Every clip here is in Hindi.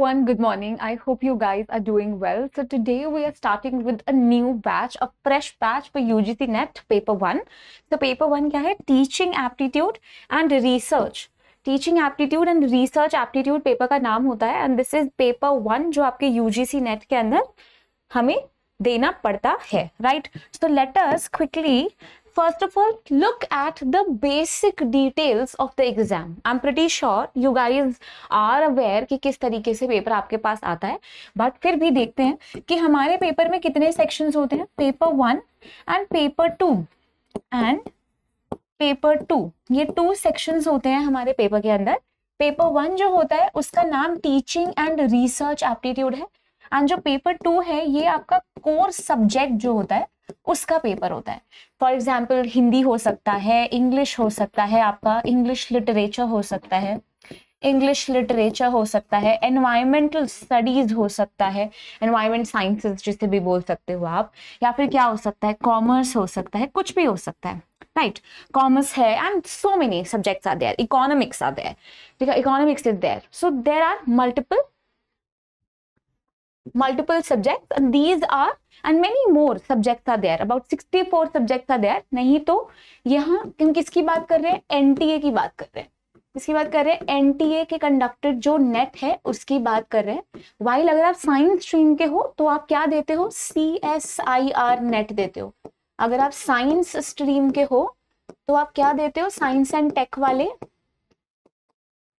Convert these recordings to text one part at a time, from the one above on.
everyone, good morning. I hope you guys are doing well. So today we are starting with a new batch, a fresh batch for UGC NET paper 1. So paper 1 क्या है? Teaching aptitude and research. Teaching aptitude and research aptitude paper का नाम होता है एंड दिस इज पेपर 1 जो आपके यूजीसी नेट के अंदर हमें देना पड़ता है, right? So let us quickly first of all look at the basic details of the exam. I'm pretty sure you guys are aware कि किस तरीके से पेपर आपके पास आता है, बट फिर भी देखते हैं कि हमारे पेपर में कितने सेक्शंस होते हैं. Paper 1 and paper 2 and paper 2, ये 2 सेक्शंस होते हैं हमारे पेपर के अंदर. पेपर 1 जो होता है उसका नाम टीचिंग एंड रिसर्च एप्टीट्यूड है एंड जो पेपर 2 है ये आपका कोर सब्जेक्ट जो होता है उसका पेपर होता है. फॉर एग्जाम्पल हिंदी हो सकता है, इंग्लिश हो सकता है, आपका इंग्लिश लिटरेचर हो सकता है, इंग्लिश लिटरेचर हो सकता है, एनवायरमेंटल स्टडीज हो सकता है, एनवायरमेंट साइंसेस जिसे भी बोल सकते हो आप, या फिर क्या हो सकता है, कॉमर्स हो सकता है, कुछ भी हो सकता है, राइट? कॉमर्स है and so many subjects are there, economics are there, ठीक है, economics is there. So there are multiple subjects and these are and many more subjects are there, about 64 subjects are there. नहीं तो यहाँ हम किसकी बात कर रहे हैं? एनटीए की बात कर रहे हैं. किसकी बात कर रहे हैं? एनटीए के कंडक्टेड जो नेट है उसकी बात कर रहे हैं. वाइल अगर आप साइंस स्ट्रीम के हो तो आप क्या देते हो? CSIR नेट देते हो. अगर आप साइंस स्ट्रीम के हो तो आप क्या देते हो? साइंस एंड टेक वाले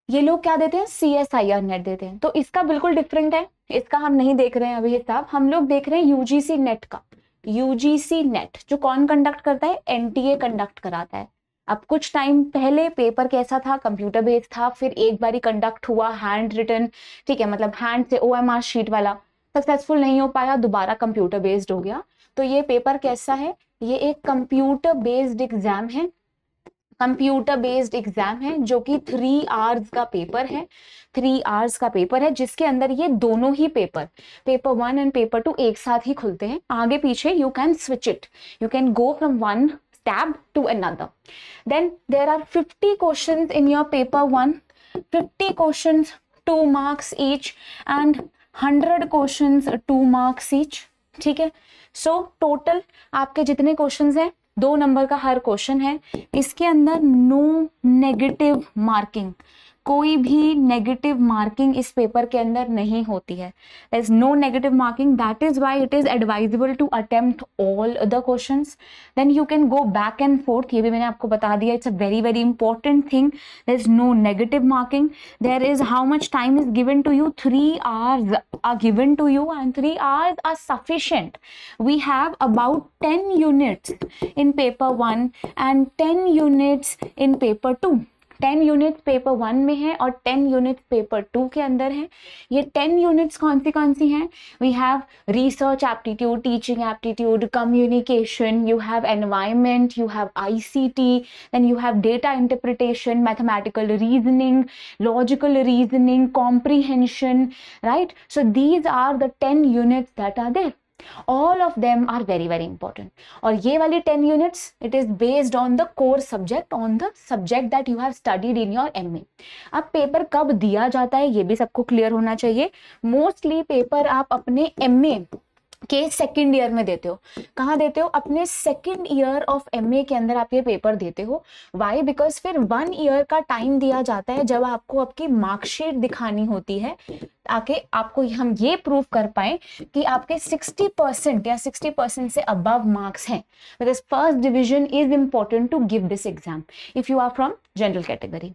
ये लोग क्या देते हैं? CSIR नेट देते हैं. तो इसका बिल्कुल डिफरेंट है, इसका हम नहीं देख रहे हैं अभी हिसाब, हम लोग देख रहे हैं यूजीसी नेट का. यूजीसी नेट जो कौन कंडक्ट करता है? एनटीए कंडक्ट कराता है. अब कुछ टाइम पहले पेपर कैसा था? कंप्यूटर बेस्ड था, फिर एक बारी कंडक्ट हुआ हैंड रिटन, ठीक है, मतलब हैंड से OMR शीट वाला, सक्सेसफुल नहीं हो पाया, दोबारा कंप्यूटर बेस्ड हो गया. तो ये पेपर कैसा है? ये एक कंप्यूटर बेस्ड एग्जाम है, कंप्यूटर बेस्ड एग्जाम है जो कि 3 आवर्स का पेपर है. 3 आवर्स का पेपर है जिसके अंदर ये दोनों ही पेपर 1 एंड पेपर 2 एक साथ ही खुलते हैं. आगे पीछे you can switch it, you can go from one tab to another. Then there are 50 questions in your paper 1, 50 questions 2 marks each and 100 questions 2 marks each, ठीक है. So total आपके जितने क्वेश्चंस हैं 2 नंबर का हर क्वेश्चन है. इसके अंदर नो नेगेटिव मार्किंग, कोई भी नेगेटिव मार्किंग इस पेपर के अंदर नहीं होती है. There is no negative marking, that is why it is advisable to attempt all the questions. Then you can go back and forth, ये भी मैंने आपको बता दिया, it's a very very important thing. There is no negative marking. There is how much time is given to you? 3 hours are given to you and 3 hours are sufficient. We have about 10 units in paper 1 and 10 units in paper 2. 10 units paper 1 में है और 10 यूनिट्स पेपर 2 के अंदर है. ये 10 यूनिट्स कौन सी हैं? We have research aptitude, teaching aptitude, communication, you have environment, you have ICT, then you have data interpretation, mathematical reasoning, logical reasoning, comprehension, right? So these are the 10 units that are there. All of them are very very important. और ये वाली 10 units it is based on the core subject, on the subject that you have studied in your MA. अब पेपर कब दिया जाता है ये भी सबको क्लियर होना चाहिए. मोस्टली पेपर आप अपने MA के सेकेंड ईयर में देते हो. कहाँ देते हो? अपने सेकेंड ईयर ऑफ MA के अंदर आप ये पेपर देते हो. वाई? बिकॉज फिर 1 ईयर का टाइम दिया जाता है जब आपको आपकी मार्कशीट दिखानी होती है ताकि आपको हम ये प्रूव कर पाए कि आपके 60% या 60% से अबव मार्क्स हैं. Because first division is important to give this exam if you are from general category.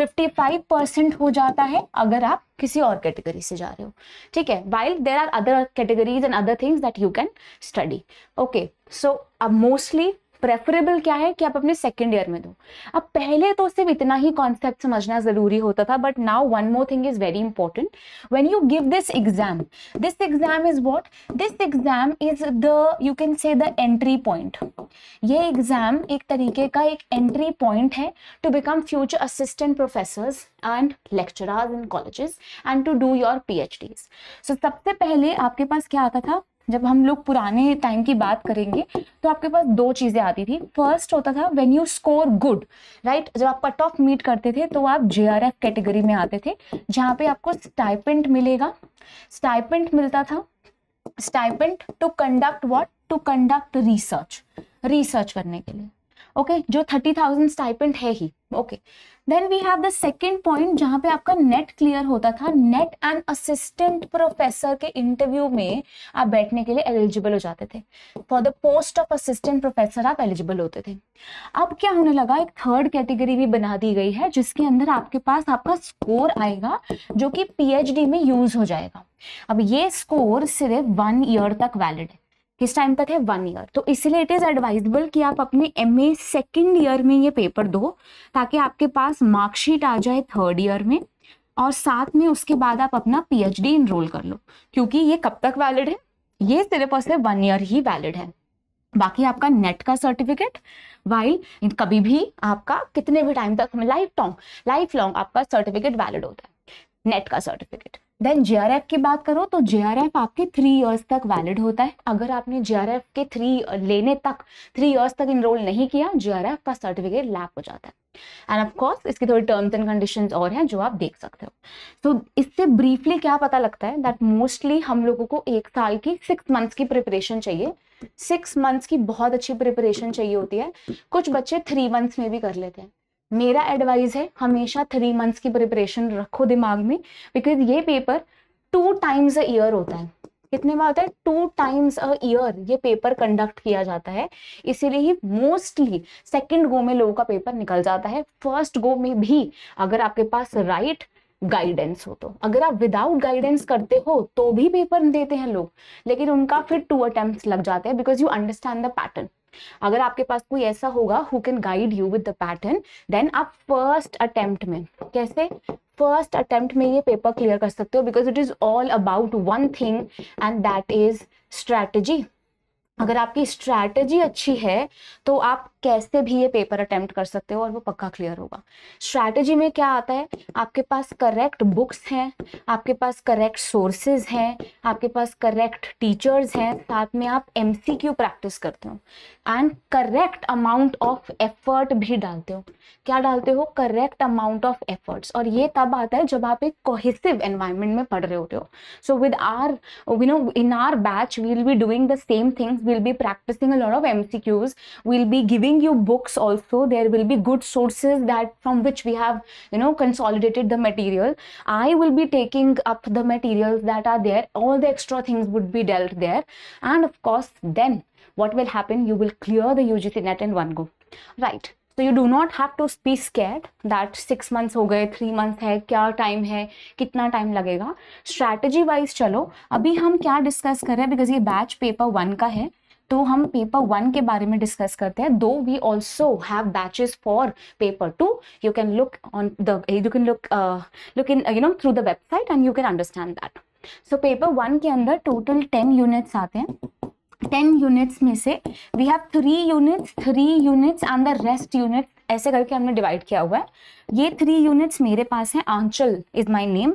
55% हो जाता है अगर आप किसी और कैटेगरी से जा रहे हो, ठीक है. While there are other categories and other things that you can study. Okay, so अब मोस्टली प्रेफरेबल क्या है कि आप अपने सेकेंड ईयर में दो. अब पहले तो सिर्फ इतना ही कॉन्सेप्ट समझना जरूरी होता था, but now one more thing is very important. When you give this exam is what? This exam is the, you can say the entry point. ये एग्जाम एक तरीके का एक एंट्री पॉइंट है to become future assistant professors and lecturers in colleges and to do your PhDs. सो सबसे पहले आपके पास क्या आता था? जब हम लोग पुराने टाइम की बात करेंगे तो आपके पास दो चीजें आती थी। फर्स्ट होता था when you score good, right, जब आप कट ऑफ मीट करते थे तो आप JRF कैटेगरी में आते थे, जहां पे आपको स्टाइपेंड मिलेगा। स्टाइपेंड मिलता था, stipend to conduct what, to conduct research करने के लिए, ओके, जो 30,000 स्टाइपेंड है ही, okay. Then we have the second point जहां पे आपका नेट क्लियर होता था। नेट एंड असिस्टेंट प्रोफेसर के इंटरव्यू में आप बैठने के लिए एलिजिबल हो जाते थे। For the post of assistant professor आप एलिजिबल होते थे। अब क्या होने लगा, एक थर्ड कैटेगरी भी बना दी गई है जिसके अंदर आपके पास आपका स्कोर आएगा जो कि PhD में यूज हो जाएगा। अब ये स्कोर सिर्फ 1 ईयर तक वैलिड है। किस टाइम तक है? 1 ईयर। तो इसलिए इट इज एडवाइजेबल कि आप अपने MA सेकेंड ईयर में ये पेपर दो, ताकि आपके पास मार्कशीट आ जाए थर्ड ईयर में, और साथ में उसके बाद आप अपना PhD इनरोल कर लो। क्योंकि ये कब तक वैलिड है? ये सिर्फ और सिर्फ 1 ईयर ही वैलिड है। बाकी आपका नेट का सर्टिफिकेट वाइल कभी भी आपका कितने भी टाइम तक, लाइफ लॉन्ग आपका सर्टिफिकेट वैलिड होता है, नेट का सर्टिफिकेट। देन JRF की बात करो तो JRF आपके 3 इयर्स तक वैलिड होता है। अगर आपने JRF के 3 इयर्स तक इनरोल नहीं किया, JRF का सर्टिफिकेट लैप हो जाता है। एंड ऑफ कोर्स इसकी थोड़ी टर्म्स एंड कंडीशंस और हैं जो आप देख सकते हो। तो इससे ब्रीफली क्या पता लगता है दैट मोस्टली हम लोगों को 1 साल की 6 मंथ्स की प्रिपरेशन चाहिए। 6 मंथ्स की बहुत अच्छी प्रिपरेशन चाहिए होती है। कुछ बच्चे 3 मंथ्स में भी कर लेते हैं। मेरा एडवाइस है हमेशा 3 मंथ्स की प्रिपरेशन रखो दिमाग में, बिकॉज ये पेपर 2 टाइम्स अ ईयर होता है। कितने बार होता है? 2 टाइम्स अ ईयर ये पेपर कंडक्ट किया जाता है। इसीलिए ही मोस्टली सेकंड गो में लोगों का पेपर निकल जाता है। फर्स्ट गो में भी अगर आपके पास राइट गाइडेंस हो, तो अगर आप विदाउट गाइडेंस करते हो तो भी पेपर देते हैं लोग, लेकिन उनका फिर 2 अटेम्प्ट्स लग जाते हैं, because you understand the pattern. अगर आपके पास कोई ऐसा होगा who can guide you with the pattern, then आप फर्स्ट अटेम्प्ट में, कैसे फर्स्ट अटेम्प्ट में ये पेपर क्लियर कर सकते हो, because it is all about one thing and that is strategy. अगर आपकी स्ट्रैटेजी अच्छी है तो आप कैसे भी ये पेपर अटेम्प्ट कर सकते हो और वो पक्का क्लियर होगा। स्ट्रैटेजी में क्या आता है? आपके पास करेक्ट बुक्स हैं, आपके पास करेक्ट सोर्सेज हैं, आपके पास करेक्ट टीचर्स हैं, साथ में आप MCQ प्रैक्टिस करते हो and correct amount of effort भी डालते हो। क्या डालते हो? Correct amount of efforts. और ये तब आता है जब आप एक कोहेसिव एनवायरनमेंट में पढ़ रहे होते हो। So with our in our batch we will be doing the same things. We'll be practicing a lot of MCQs, we'll be giving you books also. There will be good sources that from which we have consolidated the material. I will be taking up the materials that are there. All the extra things would be dealt there, and of course then what will happen, you will clear the UGC NET in one go, right? So you do not have to be scared that 6 months हो गए, 3 months है, क्या टाइम है, कितना टाइम लगेगा। स्ट्रैटेजी वाइज चलो, अभी हम क्या डिस्कस कर रहे हैं, बिकॉज ये बैच पेपर 1 का है, तो हम पेपर 1 के बारे में डिस्कस करते हैं। दो we also have batches for paper 2. You can look on the look in through the website and you can understand that. So paper 1 के अंदर टोटल 10 यूनिट्स आते हैं। 10 यूनिट्स में से we have 3 units and the rest units, ऐसे करके हमने डिवाइड किया हुआ है। ये 3 यूनिट्स मेरे पास है, Aanchal is my name.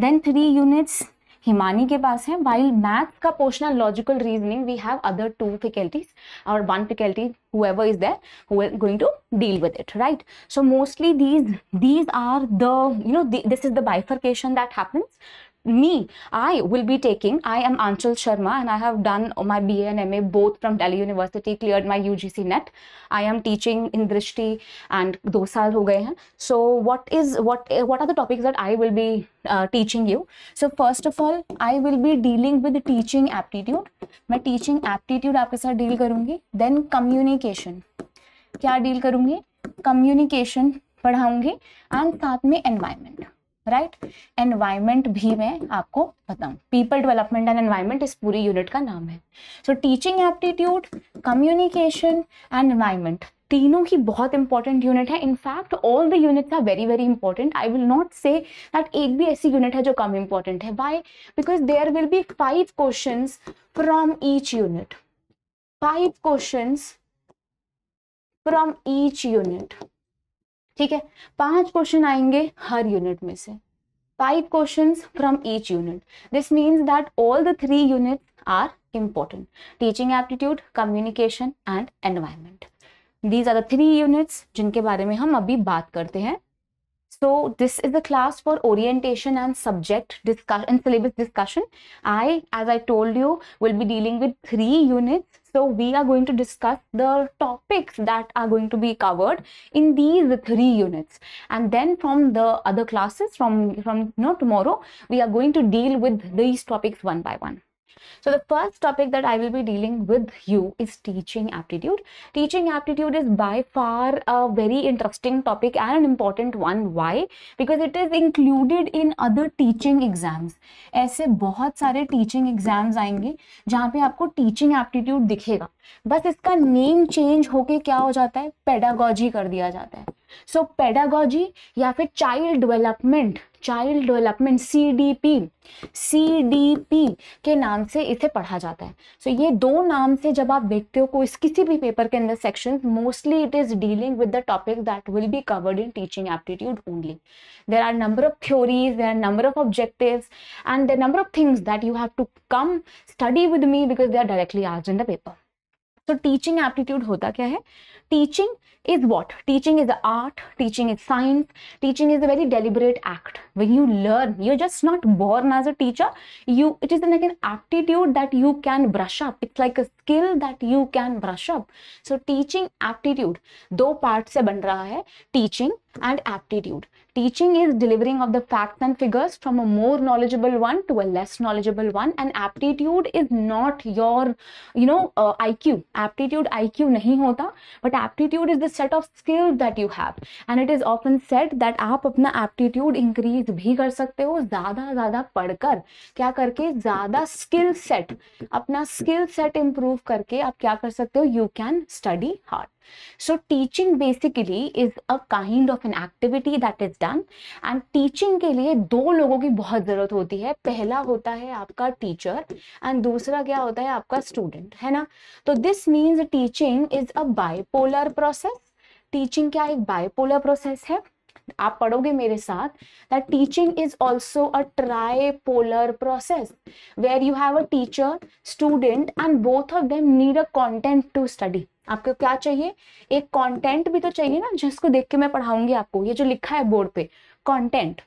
Then 3 units Himani के पास है। वाइल मैथ्स का portion and logical reasoning we have other 2 faculties और 1 faculty whoever is there who are going to deal with it, right? So mostly these are the this is the bifurcation that happens. I will be taking, I am Anchal Sharma and I have done my BA and MA both from Delhi University, cleared my UGC NET. I am teaching in Drishti and 2 साल हो गए हैं. So what are the topics that I will be teaching you? So first of all I will be dealing with teaching aptitude. मैं teaching aptitude आपके साथ deal करूंगी. Then communication, क्या deal करूंगी? Communication पढ़ाऊंगी and साथ में environment. राइट, एनवायरमेंट भी मैं आपको बताऊं। पीपल डेवलपमेंट एंड एनवायरमेंट इस पूरी यूनिट का नाम है। So teaching aptitude, communication and environment, तीनों की बहुत इंपॉर्टेंट यूनिट है। In fact all the units are very very important. I will not say that एक भी ऐसी यूनिट है जो कम इंपॉर्टेंट है। Why? Because there will be 5 questions from each unit, 5 questions from each unit. ठीक है, 5 क्वेश्चन आएंगे हर यूनिट में से, 5 questions from each unit. This means that all the 3 units are important. Teaching aptitude, communication and environment. These are the 3 units जिनके बारे में हम अभी बात करते हैं. So this is the class for orientation and subject discussion and syllabus discussion. As I told you, will be dealing with 3 units. So we are going to discuss the topics that are going to be covered in these 3 units. And then from the other classes, from tomorrow, we are going to deal with these topics one by one. So the first topic that I will be dealing with you is teaching aptitude. Teaching aptitude is by far a very interesting topic and an important one. Why? Because it is included in other teaching exams. ऐसे बहुत सारे teaching exams आएंगे जहाँ पे आपको teaching aptitude दिखेगा, बस इसका नेम चेंज होके क्या हो जाता है, पेडागॉजी कर दिया जाता है. सो पेडागॉजी या फिर चाइल्ड डेवलपमेंट CDP के नाम से इसे पढ़ा जाता है. सो ये 2 नाम से जब आप देखते हो किसी भी पेपर के अंदर section, mostly it is dealing with the topic that will be covered in teaching aptitude only. There are number of theories, there are number of objectives and there number of things that you have to come study with me because they are directly asked in the paper. तो टीचिंग एप्टीट्यूड होता क्या है? Teaching is what? Teaching is art, teaching is science, teaching is a very deliberate act. When you learn, you're just not born as a teacher. It is like an aptitude that you can brush up. It's like a skill that you can brush up. So teaching aptitude, 2 parts से बन रहा है, teaching and aptitude. Teaching is delivering of the facts and figures from a more knowledgeable one to a less knowledgeable one, and aptitude is not your IQ. Aptitude IQ नहीं होता, but aptitude is the set of skills that you have, and it is often said that आप अपना aptitude increase भी कर सकते हो ज़्यादा पढ़कर, क्या करके, ज़्यादा skill set, अपना skill set improve करके आप क्या कर सकते हो, you can study hard. So teaching basically is a kind of an activity that is done, and teaching के लिए 2 लोगों की बहुत जरूरत होती है. पहला होता है आपका टीचर एंड दूसरा क्या होता है, आपका स्टूडेंट, है ना. तो this means teaching is a bipolar process. Teaching क्या एक बाइपोलर प्रोसेस है. आप पढ़ोगे मेरे साथ that teaching is also a tripolar process where you have a teacher, student and both of them need a content to study. आपको क्या चाहिए, एक कंटेंट भी तो चाहिए ना जिसको देख के मैं पढ़ाऊंगी आपको. ये जो लिखा है बोर्ड पे कंटेंट,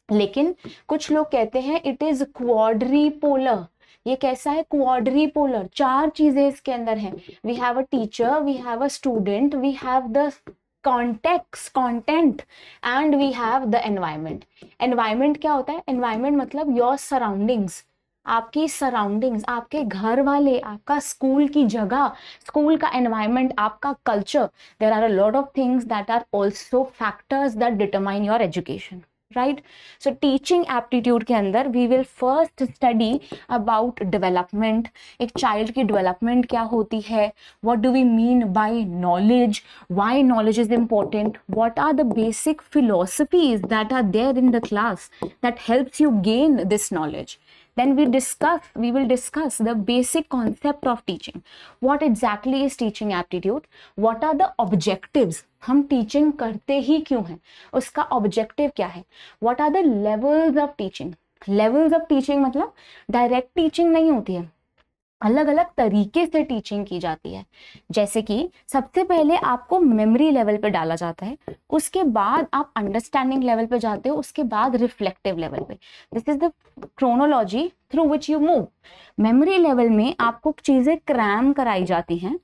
लेकिन कुछ लोग कहते हैं इट इज क्वाड्रीपोलर. ये कैसा है, क्वाड्रीपोलर. 4 चीजें इसके अंदर हैं. We have a teacher, we have a student, we have the content and we have the environment. Environment क्या होता है, environment मतलब your surroundings, आपकी सराउंडिंग्स, आपके घर वाले, आपका स्कूल की जगह, स्कूल का एनवायरनमेंट, आपका culture. There are a lot of things that are also factors that determine your education, right. So teaching aptitude के अंदर we will first study about development. एक चाइल्ड की डेवलपमेंट क्या होती है, what do we mean by knowledge, why knowledge is important, what are the basic philosophies that are there in the class that helps you gain this knowledge. Then we will discuss the basic concept of teaching. What exactly is teaching aptitude? What are the objectives? हम teaching करते ही क्यों हैं, उसका objective क्या है? What are the levels of teaching? Levels of teaching मतलब direct teaching नहीं होती है, अलग अलग तरीके से टीचिंग की जाती है. जैसे कि सबसे पहले आपको मेमोरी लेवल पे डाला जाता है, उसके बाद आप अंडरस्टैंडिंग लेवल पे जाते हो, उसके बाद रिफ्लेक्टिव लेवल पे. This is the chronology through which you move. Memory level में आपको चीजें क्रैम कराई जाती हैं,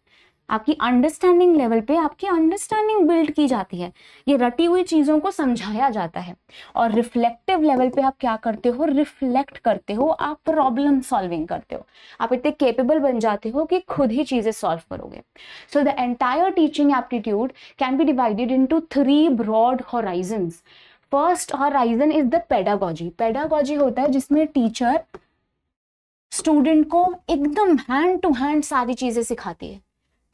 आपकी अंडरस्टैंडिंग लेवल पे आपकी अंडरस्टैंडिंग बिल्ड की जाती है, ये रटी हुई चीज़ों को समझाया जाता है. और रिफ्लेक्टिव लेवल पे आप क्या करते हो, रिफ्लेक्ट करते हो, आप प्रॉब्लम सॉल्विंग करते हो, आप इतने केपेबल बन जाते हो कि खुद ही चीज़ें सॉल्व करोगे. So the entire teaching aptitude can be divided into 3 broad horizons. First horizon is the pedagogy. Pedagogy होता है जिसमें टीचर स्टूडेंट को एकदम हैंड टू हैंड सारी चीज़ें सिखाती है.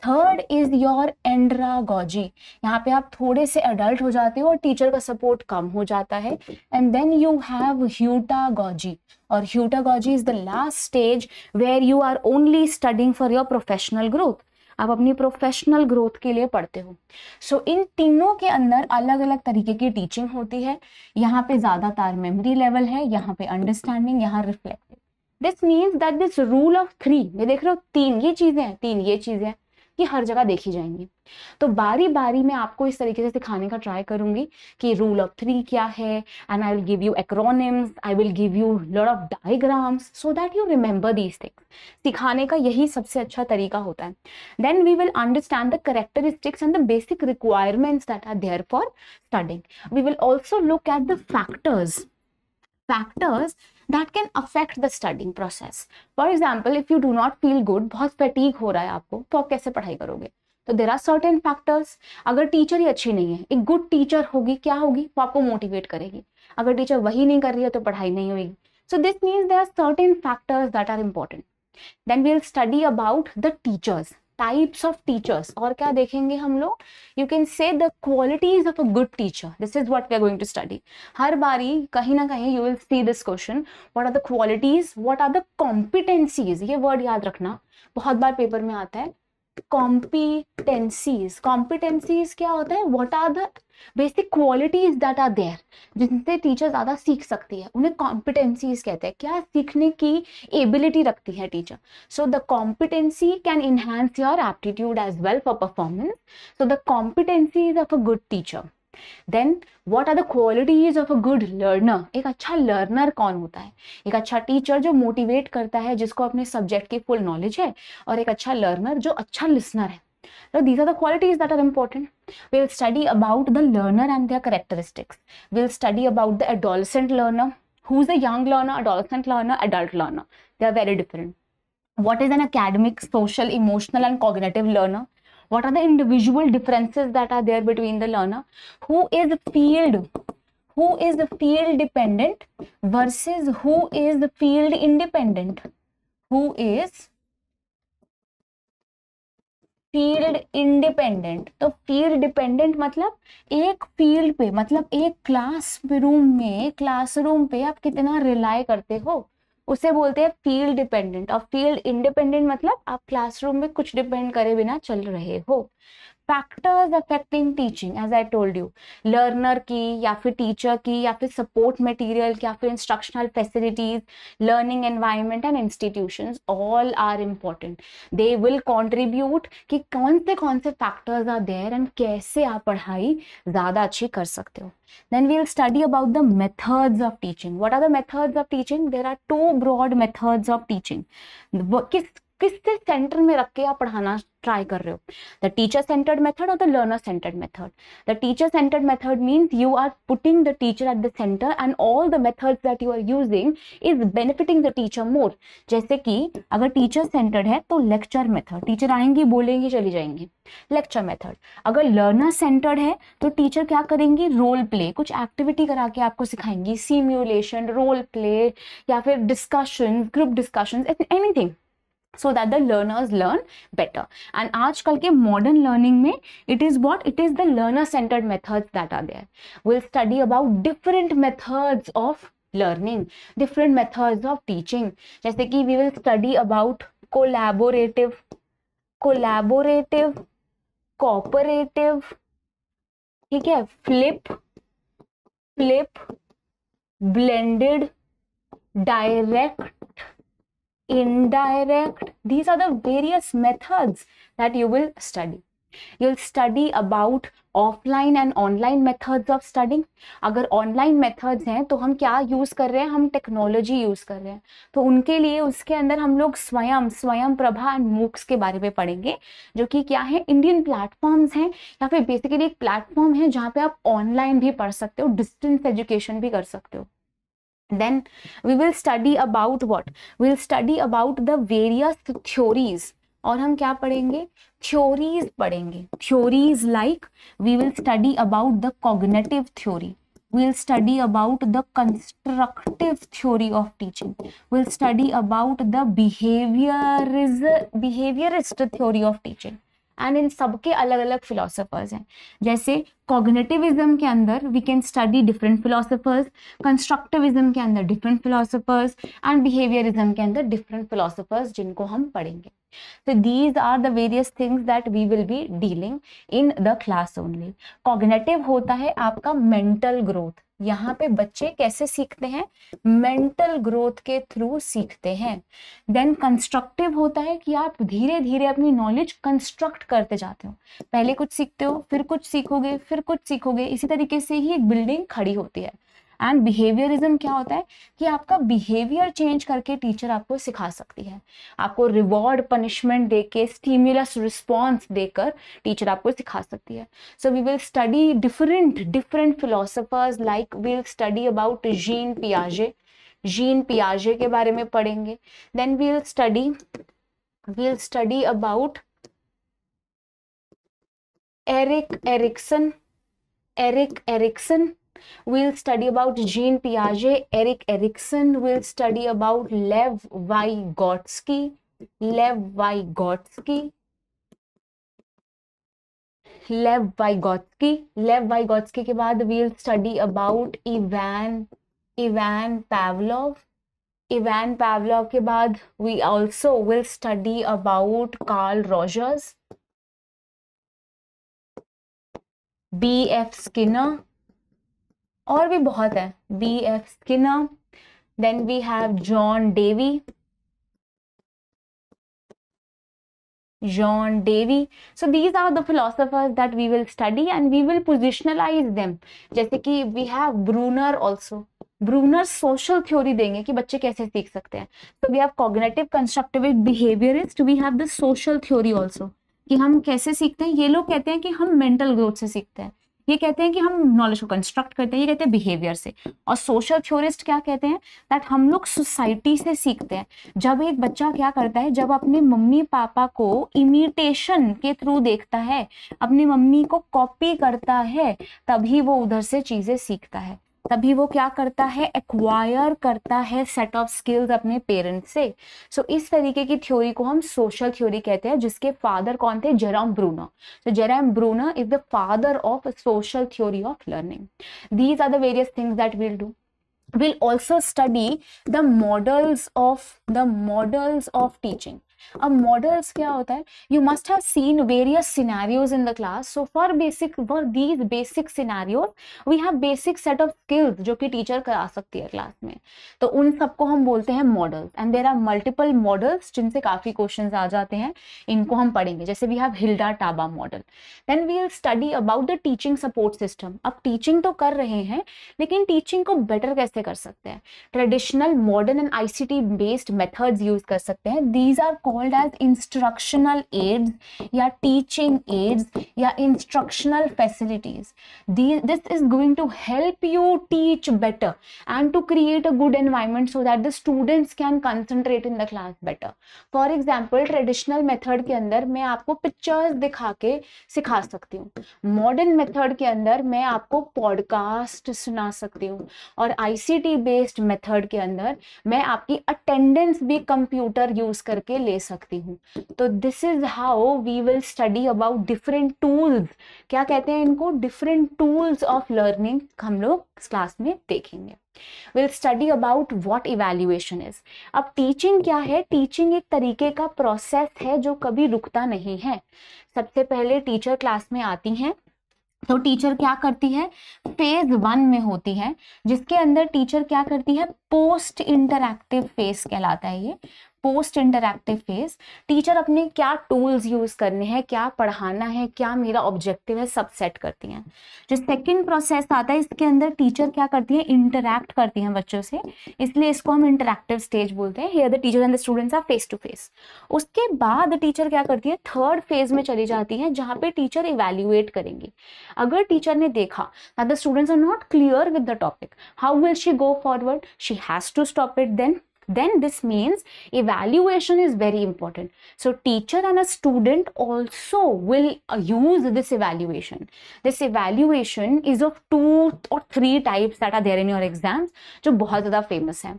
Third is your andragogy. यहाँ पे आप थोड़े से एडल्ट हो जाते हो और टीचर का सपोर्ट कम हो जाता है. And then you have heutagogy, और heutagogy is the last stage where you are only studying for your professional growth. आप अपनी प्रोफेशनल ग्रोथ के लिए पढ़ते हो. सो इन तीनों के अंदर अलग अलग तरीके की टीचिंग होती है. यहाँ पे ज्यादातर मेमोरी लेवल है, यहाँ पे अंडरस्टैंडिंग, यहाँ reflective. This means that this rule of 3, ये देख रहे हो 3 ये चीजें हैं, 3 ये चीजें हैं, ये हर जगह देखी जाएंगी। तो बारी बारी में आपको इस तरीके से सिखाने का ट्राई करूंगी कि रूल ऑफ 3 क्या है, and I will give you acronyms, I will give you lot of diagrams so that you remember these things. सिखाने का यही सबसे अच्छा तरीका होता है। Then we will understand the characteristics and the basic requirements that are there for studying. We will also look at the factors that can affect the studying process. For example, if you do not feel good, बहुत fatigue हो रहा है आपको, तो आप कैसे पढ़ाई करोगे? तो there are certain factors. अगर टीचर ही अच्छी नहीं है, एक गुड टीचर होगी, क्या होगी? वो आपको मोटिवेट करेगी। अगर टीचर वही नहीं कर रही है तो पढ़ाई नहीं होगी। So this means there are certain factors that are important. Then we'll study about the teachers, types of teachers, और क्या देखेंगे हम लोग? You can say the qualities of a good teacher. This is what we are going to study. हर बारी कहीं ना कहीं you will see this question. What are the qualities? What are the competencies? ये word याद रखना, बहुत बार पेपर में आता है। competencies क्या होता है? What are the basic qualities that are there, जिनसे टीचर ज्यादा सीख सकती है, उन्हें competencies कहते हैं। क्या सीखने की एबिलिटी रखती है teacher? So the competency can enhance your aptitude as well for performance. So the competencies of a good teacher. Then what are the qualities of a good learner? एक अच्छा लर्नर कौन होता है? एक अच्छा टीचर जो मोटिवेट करता है, जिसको अपने सब्जेक्ट की फुल नॉलेज है, और एक अच्छा लर्नर जो अच्छा लिसनर है। So these are the qualities that are important. We'll study about the learner and their characteristics. We'll study about the adolescent learner. Who's a young learner, adolescent learner, adult learner? They are very different. What is an academic, social, emotional and cognitive learner? What are the individual differences that are there between the learner? Who is field dependent versus who is field independent? Who is field independent? तो फील्ड डिपेंडेंट मतलब एक फील्ड पे, मतलब एक क्लासरूम पे आप कितना रिलाई करते हो, उसे बोलते हैं फील्ड डिपेंडेंट। और फील्ड इंडिपेंडेंट मतलब आप क्लासरूम में कुछ डिपेंड करे बिना चल रहे हो। Factors affecting teaching, as I told you, learner की या फिर टीचर की या फिर सपोर्ट मटेरियल या फिर instructional facilities, learning environment and institutions, all are important. They will contribute कि कौन से फैक्टर्स आर देयर एंड कैसे आप पढ़ाई ज्यादा अच्छी कर सकते हो। Then we will study about the methods of teaching. What are the methods of teaching? There are two broad methods of teaching. किससे सेंटर में रख के आप पढ़ाना ट्राई कर रहे हो? द टीचर सेंटर्ड मेथड और the learner centred method. The teacher centred method means you are putting the teacher at the centre and all the methods that you are using is benefiting the teacher more. जैसे कि अगर टीचर सेंटर्ड है तो लेक्चर मेथड, टीचर आएंगी बोलेंगी चली जाएंगी, लेक्चर मेथड। अगर लर्नर सेंटर्ड है तो टीचर क्या करेंगी? रोल प्ले, कुछ एक्टिविटी करा के आपको सिखाएंगी, सिम्युलेशन, रोल प्ले या फिर discussion, group discussion, anything, so that the learners learn better. And आजकल के modern learning में it is the learner centered methods that are there. We'll study about different methods of learning, different methods of teaching. जैसे कि we will study about collaborative, cooperative, ठीक है, flip, blended, direct, indirect. These are the various methods that you will study. You'll study about offline and online methods of studying. अगर online methods हैं तो हम क्या यूज कर रहे हैं? हम टेक्नोलॉजी यूज कर रहे हैं। तो उनके लिए उसके अंदर हम लोग स्वयं प्रभा एंड मूक्स के बारे में पढ़ेंगे, जो कि क्या है? इंडियन प्लेटफॉर्म्स हैं या फिर बेसिकली एक प्लेटफॉर्म है जहाँ पे आप ऑनलाइन भी पढ़ सकते हो, डिस्टेंस एजुकेशन भी कर सकते हो। Then we will study about what? We'll study about the various theories. और हम क्या पढ़ेंगे? Theories पढ़ेंगे। Theories like we will study about the cognitive theory. We'll study about the constructive theory of teaching. We'll study about the behaviorist theory of teaching. And इन सबके अलग अलग फिलोसफर्स हैं। जैसे कॉग्निटिविज्म के अंदर we can study different philosophers, constructivism के अंदर डिफरेंट फिलोसोफर्स एंड बिहेवियरिज्म के अंदर डिफरेंट फिलोसोफर्स, जिनको हम पढ़ेंगे. So these are the various things that we will be dealing in the class only. Cognitive होता है आपका mental growth. यहाँ पे बच्चे कैसे सीखते हैं, मेंटल ग्रोथ के थ्रू सीखते हैं. देन कंस्ट्रक्टिव होता है कि आप धीरे धीरे अपनी नॉलेज कंस्ट्रक्ट करते जाते हो. पहले कुछ सीखते हो, फिर कुछ सीखोगे, फिर कुछ सीखोगे, इसी तरीके से ही एक बिल्डिंग खड़ी होती है. एंड बिहेवियरिज्म क्या होता है कि आपका बिहेवियर चेंज करके टीचर आपको सिखा सकती है. आपको रिवॉर्ड पनिशमेंट देके, स्टिमुलस रिस्पॉन्स देकर टीचर आपको सिखा सकती है. So we will study different philosophers, like we will study about Jean पियाजे के बारे में पढ़ेंगे. Then we will study about Erik Erikson. We'll study about Jean Piaget, Erik Erikson. We'll study about Lev Vygotsky. Lev Vygotsky के बाद we'll study about Ivan Pavlov. Ivan Pavlov के बाद we also will study about Carl Rogers, B.F. Skinner, और भी बहुत है, B.F. Skinner. Then we have John Dewey. So these are the philosophers that we will study and we will positionalize them. जैसे कि we have Brunner also. Brunner social theory देंगे कि बच्चे कैसे सीख सकते हैं. So we have cognitive constructivist behaviorist. We have the social theory also, कि हम कैसे सीखते हैं. ये लोग कहते हैं कि हम मेंटल ग्रोथ से सीखते हैं, ये कहते हैं कि हम नॉलेज को कंस्ट्रक्ट करते हैं, ये कहते हैं बिहेवियर से. और सोशल थ्योरिस्ट क्या कहते हैं, दैट हम लोग सोसाइटी से सीखते हैं. जब एक बच्चा क्या करता है, जब अपने मम्मी पापा को इमिटेशन के थ्रू देखता है, अपनी मम्मी को कॉपी करता है, तभी वो उधर से चीजें सीखता है. तभी वो क्या करता है, एक्वायर करता है सेट ऑफ स्किल्स अपने पेरेंट्स से. सो इस तरीके की थ्योरी को हम सोशल थ्योरी कहते हैं, जिसके फादर कौन थे, Jerome Bruner. So Jerome Bruner is the father of social theory of learning. These are the various things that we'll do. We'll also study the models of teaching. अब मॉडल्स क्या होता है, you must have seen various scenarios in the class. So for these basic scenarios we have basic set of skills जो कि टीचर करा सकती है क्लास में. तो उन सबको हम बोलते हैं models. And there are multiple models जिनसे काफी क्वेश्चंस आ जाते हैं, इनको हम पढ़ेंगे. जैसे we have Hilda Taba model. Then we will study about the teaching support system. अब टीचिंग तो कर रहे हैं, लेकिन टीचिंग को बेटर कैसे कर सकते हैं. Traditional, modern and ICT based methods use कर सकते हैं. These are called as instructional aids या teaching aids या instructional facilities. This is going to help you teach better and to create a good environment so that the students can concentrate in the class better. For example, traditional method के अंदर मैं आपको pictures दिखा के सिखा सकती हूँ. Modern method के अंदर मैं आपको podcast सुना सकती हूँ. और ICT based method के अंदर मैं आपकी attendance भी कंप्यूटर यूज करके ले सकती हूँ. तो this is how we will study about different tools. क्या कहते हैं इनको, डिफरेंट टूल्स ऑफ लर्निंग हम लोग क्लास में देखेंगे. Will study about what evaluation is. अब टीचिंग क्या है, टीचिंग एक तरीके का प्रोसेस है जो कभी रुकता नहीं है. सबसे पहले टीचर क्लास में आती हैं, तो टीचर क्या करती है, फेज 1 में होती है, जिसके अंदर टीचर क्या करती है, पोस्ट इंटरैक्टिव फेज कहलाता है ये. पोस्ट इंटरैक्टिव फेज, टीचर अपने क्या टूल्स यूज करने हैं, क्या पढ़ाना है, क्या मेरा ऑब्जेक्टिव है, सब सेट करती हैं. जो सेकंड प्रोसेस आता है, इसके अंदर टीचर क्या करती है, इंटरैक्ट करती हैं बच्चों से, इसलिए इसको हम इंटरैक्टिव स्टेज बोलते हैं. Here the teacher and the students are face to face. उसके बाद टीचर क्या करती है, थर्ड फेज में चली जाती है, जहां पे टीचर इवैल्यूएट करेंगी. अगर टीचर ने देखा that the students are not clear with the topic, how will she go forward? She has to stop it. Then this means evaluation is very important. So teacher and a student also will use this evaluation. This evaluation is of 2 or 3 types that are there in your exams, जो बहुत ज़्यादा famous है.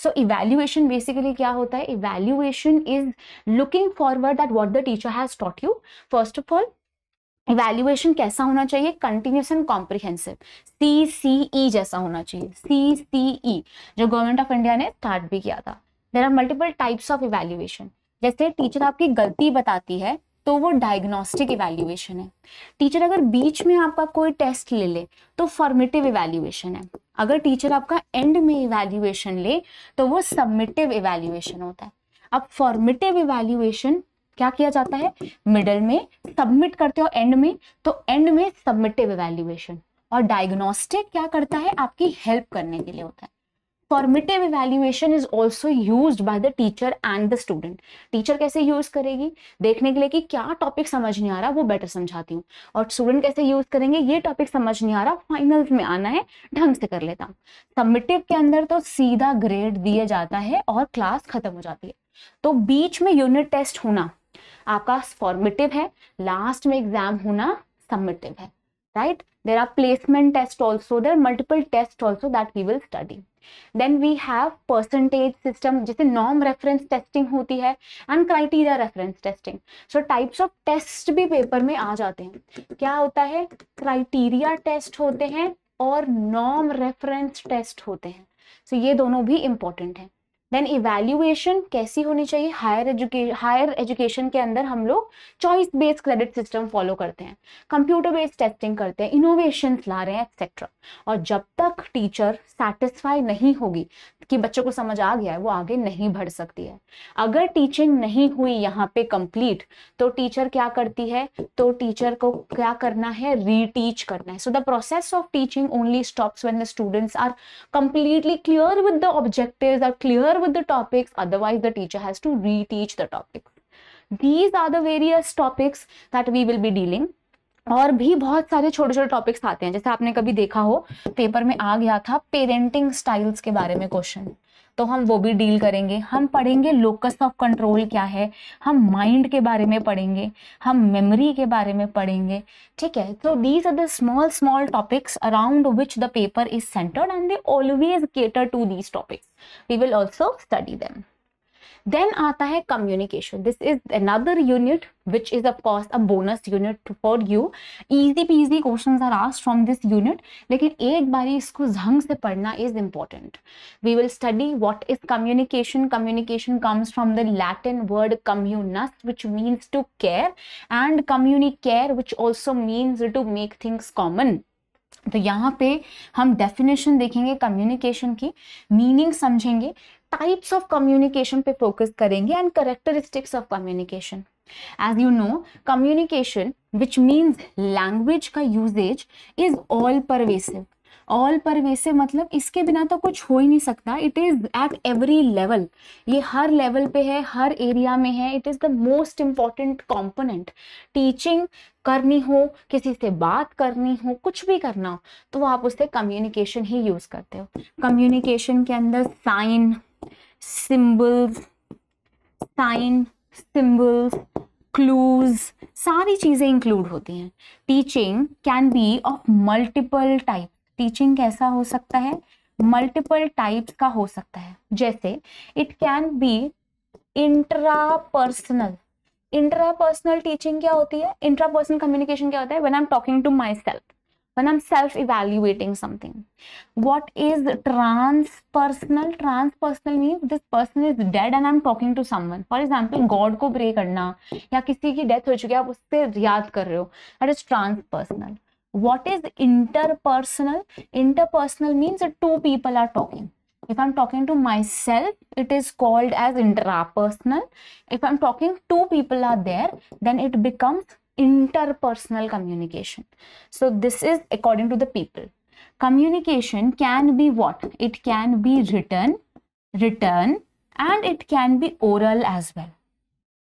So evaluation basically क्या होता है, evaluation is looking forward at what the teacher has taught you. First of all, evaluation कैसा होना चाहिए, कंटिन्यूस एंड कॉम्प्रिहेंसिव, CCE जैसा होना चाहिए, CCE जो गवर्नमेंट ऑफ इंडिया ने स्टार्ट भी किया था। There are multiple types of evaluation. जैसे टीचर आपकी गलती बताती है तो वो डायग्नोस्टिक इवैल्यूएशन है। टीचर अगर बीच में आपका कोई टेस्ट ले ले तो फॉर्मेटिव इवैल्यूएशन है। अगर टीचर आपका एंड में इवैल्यूएशन ले तो वो सबमिटिव इवैल्यूएशन होता है। अब फॉर्मेटिव इवैल्यूएशन क्या किया जाता है, मिडल में सबमिट करते हो एंड में, तो एंड में सबमिटिव इवैल्यूएशन। और डायग्नोस्टिक क्या करता है, आपकी हेल्प करने के लिए होता है। Formative evaluation is also used by the teacher and the student. Teacher कैसे यूज करेगी, देखने के लिए कि क्या टॉपिक समझ नहीं आ रहा वो बेटर समझाती हूँ, और स्टूडेंट कैसे यूज करेंगे, ये टॉपिक समझ नहीं आ रहा फाइनल्स में आना है ढंग से कर लेता हूँ। सबमिटिव के अंदर तो सीधा ग्रेड दिया जाता है और क्लास खत्म हो जाती है। तो बीच में यूनिट टेस्ट होना आपका फॉर्मेटिव है, लास्ट में एग्जाम होना सबमिटिव है, right. There are placement test also, there are multiple test also that we will study. Then we have percentage system, जैसे नॉर्म रेफरेंस टेस्टिंग होती है and criteria reference testing. So types of test भी पेपर में आ जाते हैं। क्या होता है, क्राइटेरिया टेस्ट होते हैं और नॉर्म रेफरेंस टेस्ट होते हैं। सो ये दोनों भी इंपॉर्टेंट है। देन इवैल्यूएशन कैसी होनी चाहिए, हायर एजुकेशन के अंदर हम लोग choice based credit system follow करते हैं, कंप्यूटर बेस्ड टेस्टिंग करते हैं, इनोवेशंस ला रहे हैं एक्सेट्रा। और जब तक टीचर सेटिस्फाई नहीं होगी कि बच्चों को समझ आ गया है, वो आगे नहीं बढ़ सकती है। अगर टीचिंग नहीं हुई यहाँ पे कंप्लीट, तो टीचर क्या करती है, तो टीचर को क्या करना है, रीटीच करना है। So the process of teaching only stops when the students are completely clear with the objectives, are clear with the topics, otherwise the teacher has to reteach the topics. These are the various topics that we will be dealing. और भी बहुत सारे छोटे छोटे टॉपिक्स आते हैं, जैसे आपने कभी देखा हो पेपर में आ गया था पेरेंटिंग स्टाइल्स के बारे में क्वेश्चन, तो हम वो भी डील करेंगे। हम पढ़ेंगे लोकस ऑफ कंट्रोल क्या है, हम माइंड के बारे में पढ़ेंगे, हम मेमोरी के बारे में पढ़ेंगे, ठीक है। तो these are the small topics around which the paper is centred and they always cater to these topics. We will also study them. Then आता है communication. This is another unit which is of course a bonus unit for you. Easy peasy questions are asked from this unit, लेकिन एक बारी इसको ढंग से पढ़ना is important. We will study what is communication. Communication comes from the Latin word communus, which means to care, and communicare, which also means to make things common. तो यहाँ पे हम डेफिनेशन देखेंगे कम्युनिकेशन की, मीनिंग समझेंगे, टाइप्स ऑफ कम्युनिकेशन पे फोकस करेंगे and characteristics of communication. As you know, communication, which means language का usage, is all pervasive. All pervasive मतलब इसके बिना तो कुछ हो ही नहीं सकता। It is at every level. ये हर लेवल पे है, हर एरिया में है। It is the most important component. Teaching करनी हो, किसी से बात करनी हो, कुछ भी करना हो, तो आप उससे कम्युनिकेशन ही यूज करते हो। कम्युनिकेशन के अंदर साइन, सिंबल्स, क्लूज, सारी चीजें इंक्लूड होती हैं। Teaching can be of multiple type. Teaching कैसा हो सकता है, मल्टीपल टाइप्स का हो सकता है। जैसे it can be intrapersonal. Intrapersonal teaching क्या होती है, इंट्रापर्सनल कम्युनिकेशन क्या होता है, when I am talking to myself, when I'm self-evaluating something. What is transpersonal? Transpersonal means this person is dead and I'm talking to someone. For example, God को pray करना या किसी की डेथ हो चुकी है आप उससे याद कर रहे हो, that is transpersonal. What is interpersonal? Interpersonal means that two people are talking. If I'm talking to myself, it is called as intrapersonal. If I'm talking two people are there, then it becomes interpersonal communication. So this is according to the people. Communication can be what? It can be written and it can be oral as well.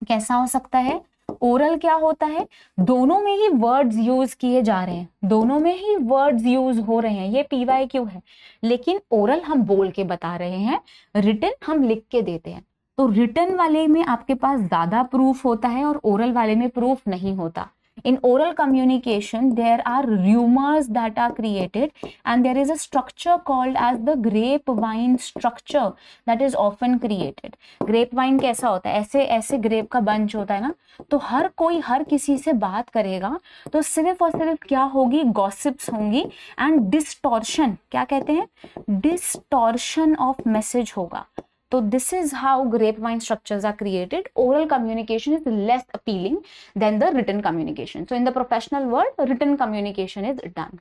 कैसा हो सकता है, ओरल क्या होता है, दोनों में ही वर्ड्स यूज किए जा रहे हैं, दोनों में ही वर्ड्स यूज हो रहे हैं, ये PYQ है। लेकिन ओरल हम बोल के बता रहे हैं, रिटन हम लिख के देते हैं। तो रिटन वाले में आपके पास ज्यादा प्रूफ होता है और ओरल वाले में प्रूफ नहीं होता। In oral communication, there are rumors that are created, and there is a structure called as the grapevine structure that is often created. Grapevine कैसा होता है? ऐसे ऐसे ग्रेप का बंच होता है ना, तो हर कोई हर किसी से बात करेगा, तो सिर्फ और सिर्फ क्या होगी? गॉसिप्स होंगी एंड डिस्टॉर्शन, क्या कहते हैं? डिस्टॉर्शन ऑफ मैसेज होगा. So this is how grapevine structures are created. Oral communication is less appealing than the written communication. So in the professional world, written communication is done.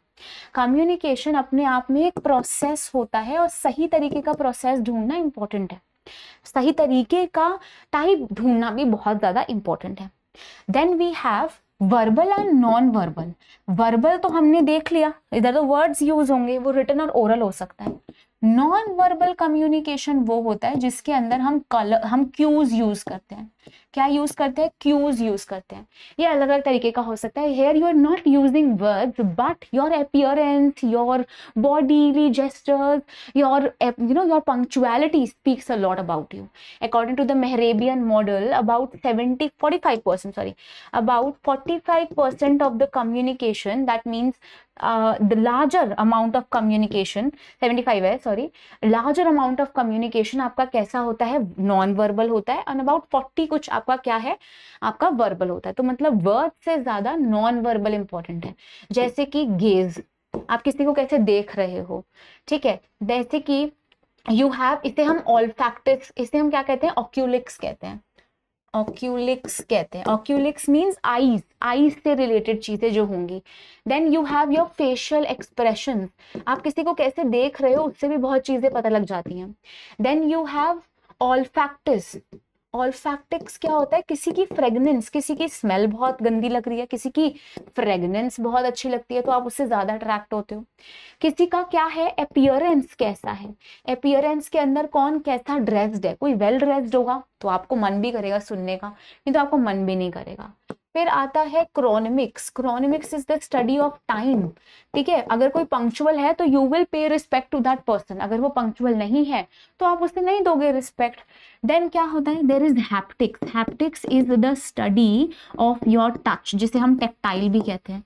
Communication अपने आप में एक process होता है और सही तरीके का process ढूंढना important है. सही तरीके का type ढूंढना भी बहुत ज़्यादा important है. Then we have verbal and non verbal. Verbal तो हमने देख लिया, इधर तो वर्ड्स यूज होंगे, वो रिटन और ओरल हो सकता है. नॉन वर्बल कम्युनिकेशन वो होता है जिसके अंदर हम क्यूज यूज करते हैं. क्या यूज करते हैं? क्यूज यूज करते हैं. ये अलग अलग तरीके का हो सकता है. Here you are not using words but your appearance, your bodily gestures, your your punctuality speaks a lot about you. According to the Mehrabian model, about 45% of the communication, that means the larger amount of communication, 75 है sorry, larger amount of communication आपका कैसा होता है? नॉन वर्बल होता है. and about 40 कुछ आपका क्या है? आपका वर्बल होता है. तो मतलब वर्ड से ज्यादा नॉन वर्बल इंपॉर्टेंट है. जैसे कि गेज, आप किसी को कैसे देख रहे हो, ठीक है. जैसे कि यू हैव, इसे हम ऑल्फैक्टिक्स, इसे हम क्या कहते हैं? ऑक्यूलिक्स कहते हैं. ऑक्यूलिक्स कहते हैं. ऑक्यूलिक्स मीन्स आईज, आईज से रिलेटेड चीजें जो होंगी. Then you have your facial expression, आप किसी को कैसे देख रहे हो उससे भी बहुत चीजें पता लग जाती हैं. Then you have olfactics. Olfactics क्या होता है? किसी की फ्रेगनेंस, किसी की स्मेल बहुत गंदी लग रही है, किसी की फ्रेगनेंस बहुत अच्छी लगती है तो आप उससे ज्यादा अट्रैक्ट होते हो. किसी का क्या है? अपीयरेंस कैसा है? अपीयरेंस के अंदर कौन कैसा ड्रेस्ड है? कोई वेल ड्रेस्ड होगा तो आपको मन भी करेगा सुनने का, नहीं तो आपको मन भी नहीं करेगा. फिर आता है chronemics. Chronemics is the study of time. ठीक है, अगर कोई पंक्चुअल है तो you will pay respect to that person. अगर वो पंक्चुअल नहीं है तो आप उसे नहीं दोगे रिस्पेक्ट. देन क्या होता है? There is haptics. Haptics is the study of your touch, जिसे हम टेक्टाइल भी कहते हैं.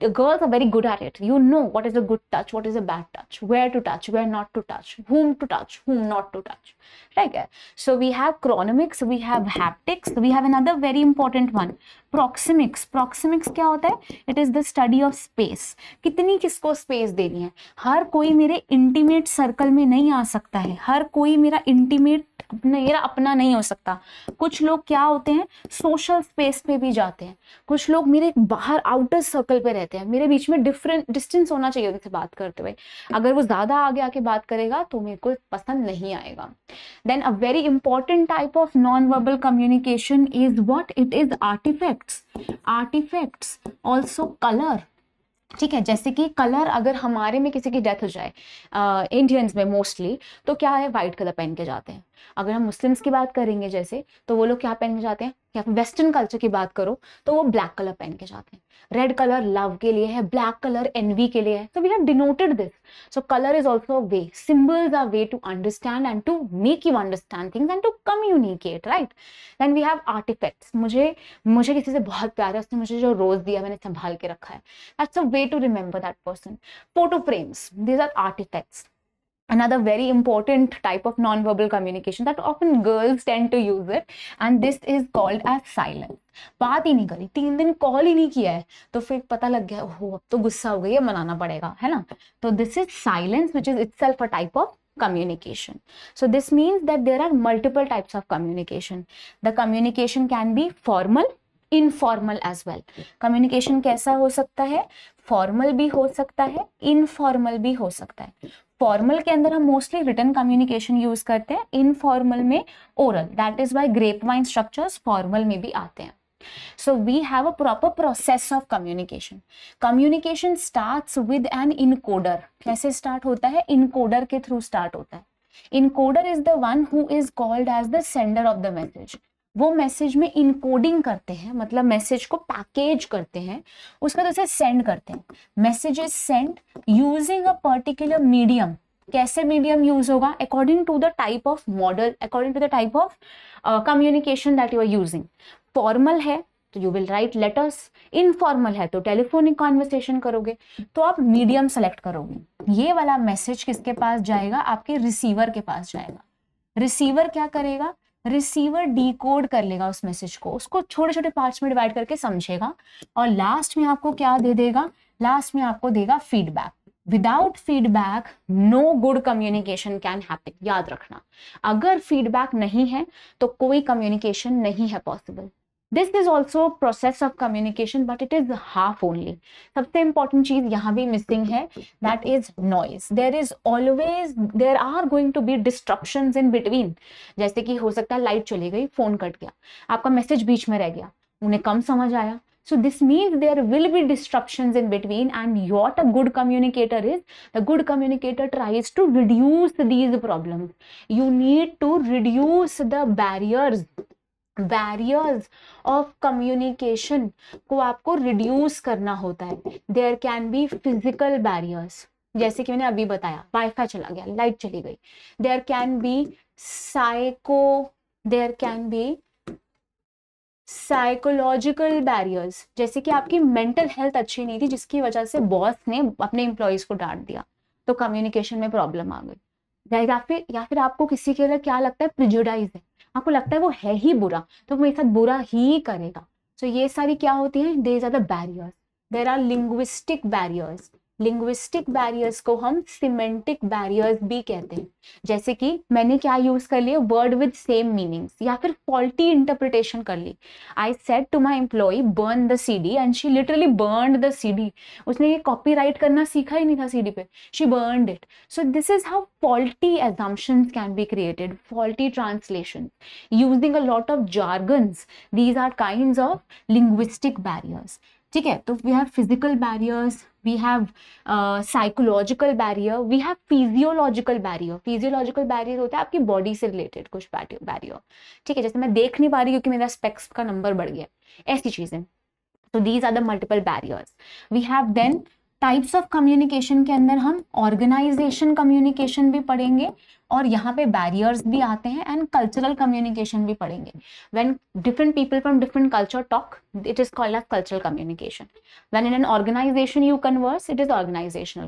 Girls are very good at it. You know what is a good touch, what is a bad touch, where to touch, where not to touch, whom to touch, whom not to touch. ठीक है. So we have chronemics, we have haptics, we have another very important one, proxemics. proxemics क्या होता है? It is the study of space. कितनी किसको स्पेस देनी है? हर कोई मेरे इंटीमेट सर्कल में नहीं आ सकता है, हर कोई मेरा इंटीमेट मेरा अपना नहीं हो सकता. कुछ लोग क्या होते हैं? सोशल स्पेस पे भी जाते हैं. कुछ लोग मेरे बाहर आउटर सर्कल पे रहते हैं, मेरे बीच में डिफरेंट डिस्टेंस होना चाहिए उनसे बात करते हुए. अगर वो ज्यादा आगे आके बात करेगा तो मेरे को पसंद नहीं आएगा. Then a very important type of non-verbal communication is what? It is artifacts. Artifacts, also color. ठीक है, जैसे कि कलर, अगर हमारे में किसी की डेथ हो जाए, इंडियंस में मोस्टली, तो क्या है? वाइट कलर पहन के जाते हैं. अगर हम मुस्लिम्स की बात करेंगे जैसे, तो वो लोग क्या पहन के जाते हैं? या फिर वेस्टर्न कल्चर की बात करो तो वो ब्लैक कलर पहन के जाते हैं. रेड कलर लव के लिए है, ब्लैक कलर एनवी के लिए है. So we have denoted this. So colour is also a way, symbols are way to understand and to make you understand things and to communicate, right. Then we have artefacts. मुझे किसी से बहुत प्यार है, उसने मुझे जो रोज दिया मैंने संभाल के रखा है. That's a way to remember that person. Photo frames, these are artefacts. Another very important type of non-verbal communication that often girls tend to use it, and this is called as silence. बात ही नहीं करी, 3 दिन कॉल ही नहीं किया है, तो फिर पता लग गया ओहो अब तो गुस्सा हो गई है, मनाना पड़ेगा, है ना. तो this is silence, which is itself a type of communication. So this means that there are multiple types of communication. The communication can be formal, informal as well. Communication कैसा हो सकता है? फॉर्मल भी हो सकता है, इनफॉर्मल भी हो सकता है. फॉर्मल के अंदर हम मोस्टली रिटन कम्युनिकेशन यूज करते हैं, इनफॉर्मल में oral. That is why grapevine structures formal में भी आते हैं. So we have a proper process of communication. Communication starts with an encoder. कैसे start होता है? encoder के through start होता है. Encoder is the one who is called as the sender of the message. वो मैसेज में इनकोडिंग करते हैं, मतलब मैसेज को पैकेज करते हैं, उसका तो सेंड करते हैं. Message is send using a particular medium. कैसे मीडियम यूज होगा? According to the type of model, according to the type of communication that you are using. Formal है तो you will write letters, informal है तो टेलीफोनिक कॉन्वर्सेशन करोगे, तो आप मीडियम सेलेक्ट करोगे। ये वाला मैसेज किसके पास जाएगा, आपके रिसीवर के पास जाएगा। रिसीवर क्या करेगा, रिसीवर डिकोड कर लेगा उस मैसेज को, उसको छोटे छोटे पार्ट्स में डिवाइड करके समझेगा और लास्ट में आपको क्या दे देगा, लास्ट में आपको देगा feedback. Without feedback no good communication can happen. याद रखना, अगर फीडबैक नहीं है तो कोई कम्युनिकेशन नहीं है possible. This is also process of communication but it is half only. सबसे इंपॉर्टेंट चीज यहाँ भी मिसिंग है, that is noise. There are going to be disruptions in between. जैसे कि हो सकता है लाइट चली गई, फोन कट गया, आपका मैसेज बीच में रह गया, उन्हें कम समझ आया। So this means there will be disruptions in between, and what a good communicator is, the good communicator tries to reduce these problems. You need to reduce the barriers of communication को आपको reduce करना होता है। There can be physical barriers, जैसे कि मैंने अभी बताया, वाईफाई चला गया, लाइट चली गई। There can be psychological barriers, जैसे कि आपकी मेंटल हेल्थ अच्छी नहीं थी जिसकी वजह से बॉस ने अपने एम्प्लॉयज को डांट दिया, तो कम्युनिकेशन में प्रॉब्लम आ गई। या फिर आपको किसी के लिए क्या लगता है, प्रिजुडाइज है, आपको लगता है वो है ही बुरा तो वो मेरे साथ बुरा ही करेगा। तो ये सारी क्या होती है, there are the barriers. There are linguistic barriers. Linguistic barriers को हम सिमेंटिक बैरियर्स भी कहते हैं। जैसे कि मैंने क्या यूज कर लिया, वर्ड विद सेम मीनिंग्स, या फिर फॉल्टी इंटरप्रिटेशन कर ली। I said to my employ burn the CD and she literally burned the CD. उसने ये कॉपीराइट करना सीखा ही नहीं था सीडी पे, she burned it. So this is how faulty assumptions can be created, faulty translation using a lot of jargons. These are kinds of linguistic barriers. ठीक है, तो we have physical barriers, we have psychological barrier, we have physiological barrier. Physiological barrier होता है आपकी बॉडी से रिलेटेड कुछ बैरियर। ठीक है, जैसे मैं देख नहीं पा रही क्योंकि मेरा स्पेक्स का नंबर बढ़ गया, ऐसी चीजें। तो these are the multiple barriers. We have then types of communication के अंदर हम ऑर्गेनाइजेशन कम्युनिकेशन भी पढ़ेंगे और यहाँ पे बैरियर्स भी आते हैं, एंड कल्चरल कम्युनिकेशन भी पढ़ेंगे। When different people from different culture talk, it is called as cultural communication. When in an organisation you converse, it is organisational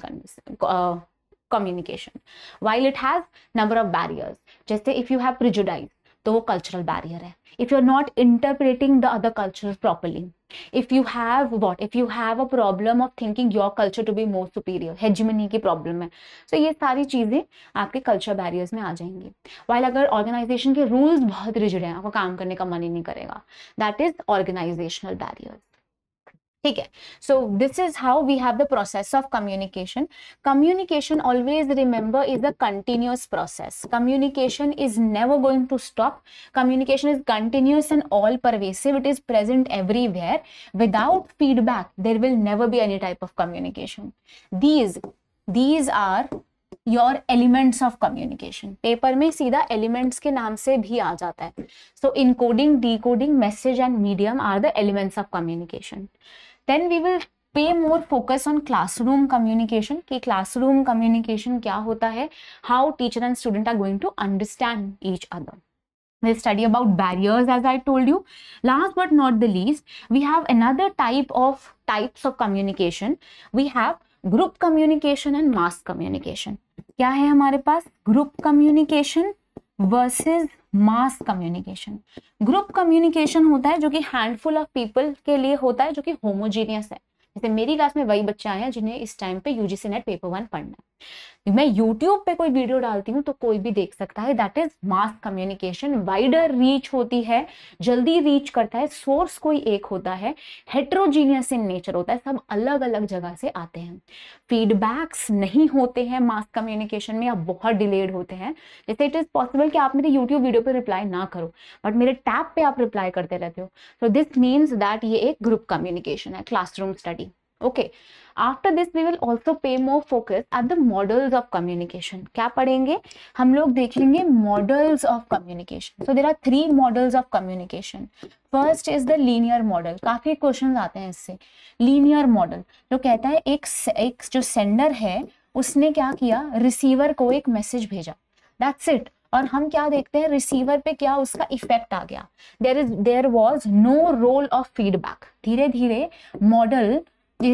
communication. While it has number of barriers, जैसे इफ यू हैव प्रिजुडाइज तो वो कल्चरल बैरियर है। If you are not interpreting the other culture properly, if you have a problem of thinking your culture to be more superior, hegemony की प्रॉब्लम है, so ये सारी चीजें आपके कल्चर बैरियर्स में आ जाएंगी। while अगर ऑर्गेनाइजेशन के रूल्स बहुत रिजिड हैं, आपको काम करने का मन ही नहीं करेगा, दैट इज ऑर्गेनाइजेशनल बैरियर्स। ठीक है, so this is how we have the process of communication. Communication always remember is a continuous process. Communication is never going to stop. Communication is continuous and all pervasive, it is present everywhere. Without feedback there will never be any type of communication. these are your elements of communication. Paper में सीधा एलिमेंट्स के नाम से भी आ जाता है। So encoding, decoding, message and medium are the elements of communication. Then we will pay more focus on classroom communication कि classroom communication क्या होता है, how teacher and student are going to understand each other. We'll study about barriers as I told you. Last but not the least, we have another types of communication. We have group communication and mass communication. क्या है हमारे पास, group communication versus mass communication. Group communication होता है जो कि हैंडफुल ऑफ पीपल के लिए होता है, जो कि होमोजीनियस है। जैसे मेरी क्लास में वही बच्चे आए हैं जिन्हें इस टाइम पे यूजीसी नेट पेपर 1 पढ़ना है। मैं यूट्यूब पे कोई वीडियो डालती हूँ तो कोई भी देख सकता है, that is mass communication. Wider reach होती है, जल्दी रीच करता है, सोर्स कोई एक होता है, हेट्रोजीनियस इन नेचर होता है, सब अलग अलग जगह से आते हैं। फीडबैक्स नहीं होते हैं मास कम्युनिकेशन में, या बहुत डिलेड होते हैं। जैसे इट इज पॉसिबल कि आप मेरे यूट्यूब वीडियो पे रिप्लाई ना करो, बट मेरे टैब पे आप रिप्लाई करते रहते हो। सो दिस मीन्स दैट ये एक ग्रुप कम्युनिकेशन है, classroom study. Okay, after this we will also pay more focus at the models of communication. क्या पढ़ेंगे हम लोग, देखेंगे models of communication. So there are 3 models of communication. First is the linear model. काफी क्वेश्चंस आते हैं इससे। linear model जो कहता है एक जो सेंडर है उसने क्या किया, रिसीवर को एक मैसेज भेजा, that's it. और हम क्या देखते हैं, रिसीवर पे क्या उसका इफेक्ट आ गया, there was no role of feedback. धीरे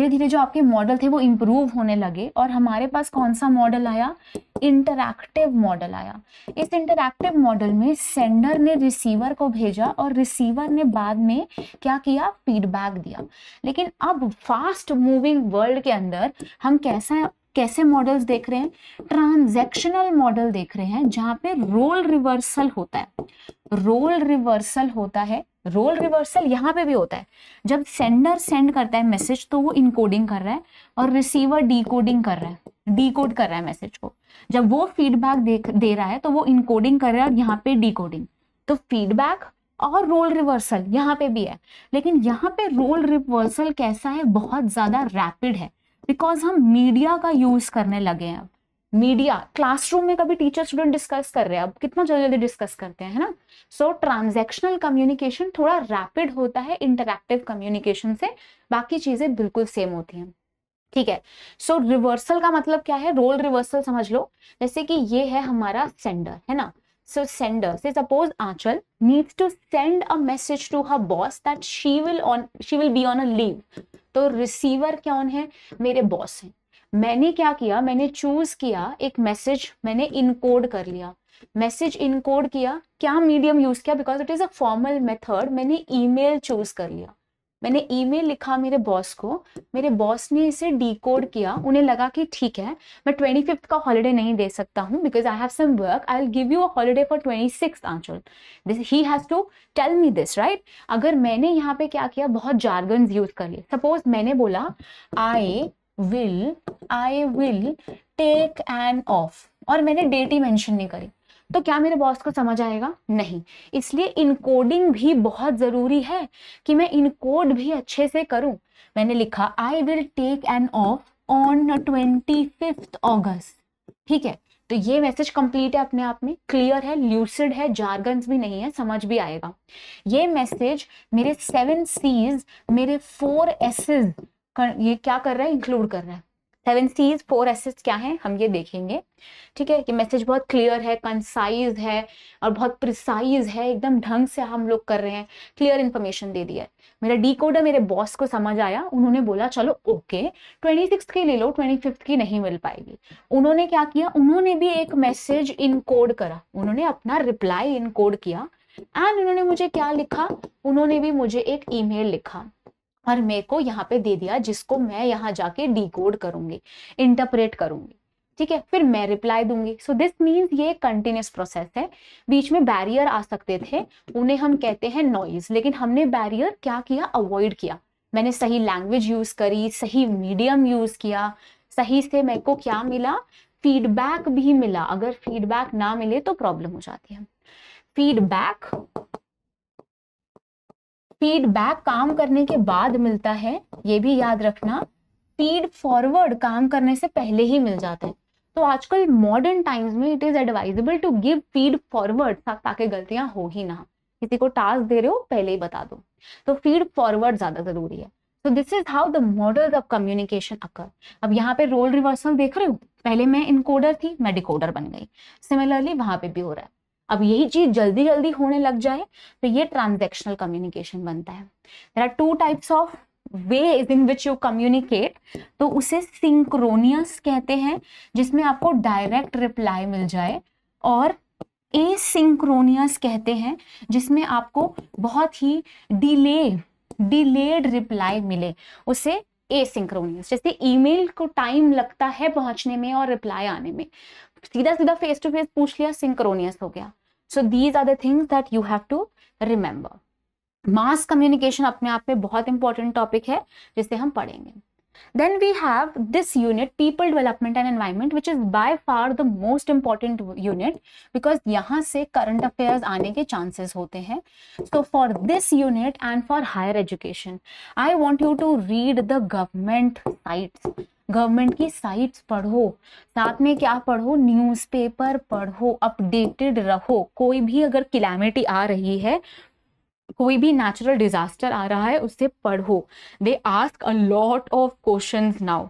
धीरे जो आपके मॉडल थे वो इम्प्रूव होने लगे और हमारे पास कौन सा मॉडल आया, इंटरैक्टिव मॉडल आया। इस इंटरैक्टिव मॉडल में सेंडर ने रिसीवर को भेजा और रिसीवर ने बाद में क्या किया, फीडबैक दिया। लेकिन अब फास्ट मूविंग वर्ल्ड के अंदर हम कैसे मॉडल्स देख रहे हैं, ट्रांजैक्शनल मॉडल देख रहे हैं, जहां पे रोल रिवर्सल होता है। रोल रिवर्सल यहाँ पे भी होता है। जब सेंडर सेंड करता है मैसेज तो वो इनकोडिंग कर रहा है और रिसीवर डीकोड कर रहा है मैसेज को। जब वो फीडबैक दे रहा है तो वो इनकोडिंग कर रहा है और यहाँ पे डीकोडिंग। तो फीडबैक और रोल रिवर्सल यहाँ पे भी है, लेकिन यहाँ पे रोल रिवर्सल कैसा है, बहुत ज्यादा रैपिड है, बिकॉज हम मीडिया का यूज करने लगे हैं। अब मीडिया क्लासरूम में कभी टीचर स्टूडेंट डिस्कस कर रहे हैं, अब कितना जल्दी डिस्कस करते हैं, है ना। सो ट्रांजैक्शनल कम्युनिकेशन थोड़ा रैपिड होता है इंटरैक्टिव कम्युनिकेशन से, बाकी चीजें बिल्कुल सेम होती हैं, ठीक है। सो रिवर्सल का मतलब क्या है, रोल रिवर्सल समझ लो। जैसे कि ये है हमारा सेंडर, है ना। So sender, say suppose Aanchal needs to send a message to her boss that she will be on a leave. तो रिसीवर कौन है, मेरे बॉस हैं। मैंने क्या किया, मैंने चूज किया एक मैसेज, मैंने इनकोड कर लिया। मैसेज इनकोड किया, क्या मीडियम यूज किया, because it is a formal method, मैंने ईमेल चूज कर लिया। मैंने ईमेल लिखा मेरे बॉस को, मेरे बॉस ने इसे डीकोड किया, उन्हें लगा कि ठीक है मैं 25th का हॉलिडे नहीं दे सकता हूं because I have some work, I will give you a holiday for 26th Aanchal, he has to tell me this, right. अगर मैंने यहाँ पे क्या किया, बहुत जार्गन्स यूज कर लिए। सपोज मैंने बोला I will take an off और मैंने डेट ही मेंशन नहीं करी, तो क्या मेरे बॉस को समझ आएगा, नहीं। इसलिए इनकोडिंग भी बहुत जरूरी है कि मैं इनकोड भी अच्छे से करूं। मैंने लिखा I will take an off on 25th August, ठीक है। तो ये मैसेज कंप्लीट है, अपने आप में क्लियर है, ल्यूसिड है, जार्गन्स भी नहीं है, समझ भी आएगा। ये मैसेज मेरे 7 C's, मेरे 4 S's ये क्या कर रहा है, इंक्लूड कर रहा है। 7 C's 4 S's क्या है, हम ये देखेंगे, ठीक है। कि मैसेज बहुत क्लियर है, कंसाइज है और बहुत प्रिसाइज है, एकदम ढंग से हम लोग कर रहे हैं, क्लियर इंफॉर्मेशन दे दिया है। मेरा डीकोडर मेरे बॉस को समझ आया, उन्होंने बोला चलो ओके 26th की ले लो, 25th की नहीं मिल पाएगी। उन्होंने क्या किया, उन्होंने भी एक मैसेज इनकोड करा, उन्होंने अपना रिप्लाई इनकोड किया एंड उन्होंने मुझे क्या लिखा, उन्होंने भी मुझे एक ईमेल लिखा और मेरे को यहाँ पे दे दिया, जिसको मैं यहाँ जाके डिकोड करूंगी, इंटरप्रेट करूंगी, ठीक है। फिर मैं रिप्लाई दूंगी। सो दिस मीन्स ये कंटिन्यूस प्रोसेस है। बीच में बैरियर आ सकते थे, उन्हें हम कहते हैं नॉइज, लेकिन हमने बैरियर क्या किया, अवॉइड किया। मैंने सही लैंग्वेज यूज करी, सही मीडियम यूज किया, सही से मेरे को क्या मिला, फीडबैक भी मिला। अगर फीडबैक ना मिले तो प्रॉब्लम हो जाती है। फीडबैक काम करने के बाद मिलता है, ये भी याद रखना। फीड फॉरवर्ड काम करने से पहले ही मिल जाता है। तो आजकल मॉडर्न टाइम्स में it is advisable to give feed forward, ताकि गलतियां हो ही ना। किसी को टास्क दे रहे हो पहले ही बता दो, तो फीड फॉरवर्ड ज्यादा जरूरी है। So this is how the models of communication occur. अब यहाँ पे रोल रिवर्सल देख रहे हो, पहले मैं इनकोडर थी, मैं डिकोडर बन गई। सिमिलरली वहां पे भी हो रहा है। अब यही चीज जल्दी जल्दी होने लग जाए तो ये ट्रांजैक्शनल कम्युनिकेशन बनता है। There are 2 types of ways in which you communicate, तो उसे सिंक्रोनियस कहते हैं, जिसमें आपको डायरेक्ट रिप्लाई मिल जाए, और एसिंक्रोनियस कहते हैं, जिसमें आपको बहुत ही डिलेड रिप्लाई मिले, उसे एसिंक्रोनियस। जैसे ईमेल को टाइम लगता है पहुंचने में और रिप्लाई आने में, सीधा सीधा फेस टू फेस पूछ लिया, सिंक्रोनियस हो गया। So these are the things that you have to remember. Mass communication अपने आप में बहुत इंपॉर्टेंट टॉपिक है, जिसे हम पढ़ेंगे। Then we have this unit, people development and environment, which is by far the most important unit because यहाँ से current affairs आने के chances होते हैं। So for this unit and for higher education, I want you to read the government sites. Government की साइट्स पढ़ो, साथ में क्या पढ़ो, न्यूज़पेपर पढ़ो, अपडेटेड रहो। कोई भी अगर कैलामिटी आ रही है, कोई भी नेचुरल डिजास्टर आ रहा है, उससे पढ़ो। They ask a lot of questions now,